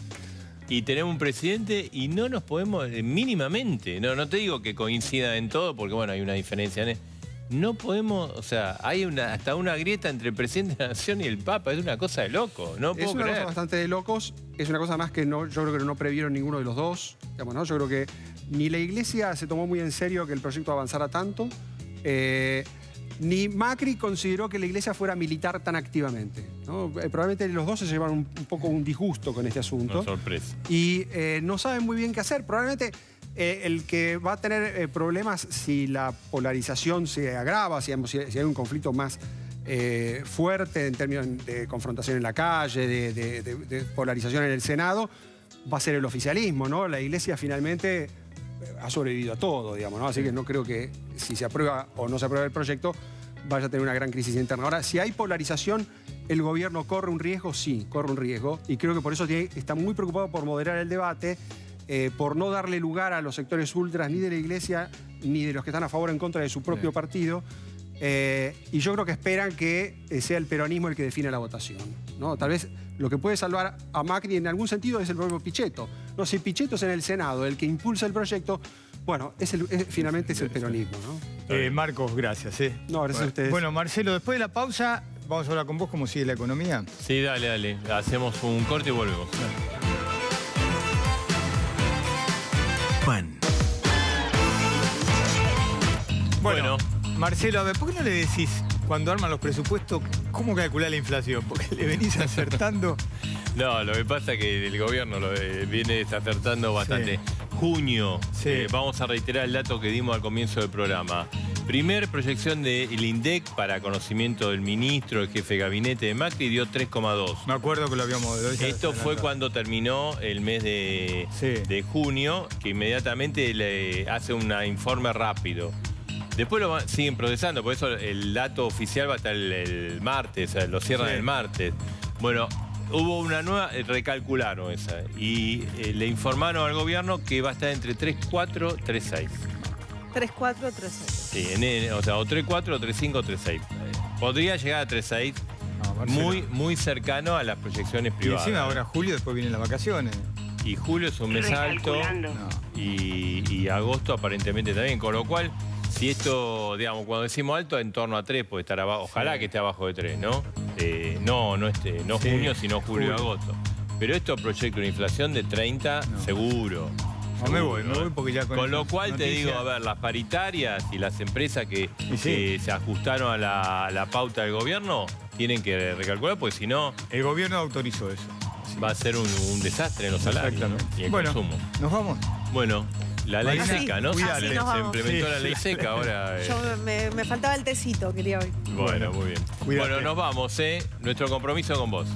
S2: y tenemos un presidente y no nos podemos, mínimamente, no te digo que coincida en todo, porque bueno, hay una diferencia en no podemos, o sea, hay hasta una grieta entre el presidente de la nación y el papa, es una cosa de loco, no puedo creer.
S14: Es una cosa bastante de locos, es una cosa más que yo creo que no previeron ninguno de los dos, digamos, ¿no? Yo creo que ni la Iglesia se tomó muy en serio que el proyecto avanzara tanto, ni Macri consideró que la Iglesia fuera a militar tan activamente, ¿no? Probablemente los dos se llevaron un poco un disgusto con este asunto.
S2: Una sorpresa.
S14: Y no saben muy bien qué hacer. Probablemente el que va a tener problemas si la polarización se agrava, si hay un conflicto más fuerte en términos de confrontación en la calle, de polarización en el Senado, va a ser el oficialismo, ¿no? La Iglesia finalmente ha sobrevivido a todo, digamos, ¿no? Así que no creo que si se aprueba o no se aprueba el proyecto vaya a tener una gran crisis interna. Ahora, si hay polarización, ¿el gobierno corre un riesgo? Sí, corre un riesgo. Y creo que por eso está muy preocupado por moderar el debate, por no darle lugar a los sectores ultras ni de la Iglesia ni de los que están a favor o en contra de su propio partido. Y yo creo que esperan que sea el peronismo el que define la votación, ¿no? Tal vez lo que puede salvar a Macri en algún sentido es el propio Pichetto. No, si Pichetto es en el Senado el que impulsa el proyecto, bueno, finalmente es el peronismo, ¿no?
S3: Marcos, gracias.
S14: No, gracias a ustedes.
S3: Bueno, Marcelo, después de la pausa, vamos a hablar con vos cómo sigue la economía.
S2: Sí, dale. Hacemos un corte y volvemos.
S3: Bueno, Marcelo, a ver, ¿por qué no le decís cuando arman los presupuestos cómo calcular la inflación? Porque le venís acertando.
S2: No, lo que pasa es que el gobierno viene desacertando bastante. Sí. Junio, vamos a reiterar el dato que dimos al comienzo del programa. Primer proyección del INDEC para conocimiento del ministro, el jefe de gabinete de Macri, dio 3,2.
S3: Me acuerdo que lo habíamos...
S2: Esto fue cuando terminó el mes de junio, que inmediatamente le hace un informe rápido. Después lo siguen procesando, por eso el dato oficial va a estar el martes, o sea, lo cierran el martes. Bueno, hubo una nueva, recalcularon esa, y le informaron al gobierno que va a estar entre 3,4, 3,6.
S4: 3,4, 3,6.
S2: Sí, o sea, o 3,4, o 3,5, 3,6. Podría llegar a 3,6, muy cercano a las proyecciones privadas.
S3: Y encima ahora julio, después vienen las vacaciones.
S2: Y julio es un mes alto, y agosto aparentemente también, con lo cual... Si esto, digamos, cuando decimos alto, en torno a 3 puede estar abajo. Ojalá que esté abajo de 3, ¿no? No junio, sino julio y agosto. Pero esto proyecta una inflación de 30 seguro.
S3: No me voy porque ya
S2: con lo cual te digo, a ver, las paritarias y las empresas que se ajustaron a la pauta del gobierno tienen que recalcular, porque si no...
S3: El gobierno autorizó eso.
S2: Va a ser un desastre en los salarios y en consumo.
S3: ¿Nos vamos?
S2: Bueno... La ley seca, ¿no? Se implementó la ley
S4: Sí.
S2: seca ahora.
S4: Yo me faltaba el tecito, quería hoy.
S2: Bueno, muy bien. Bueno, nos vamos, Nuestro compromiso con vos.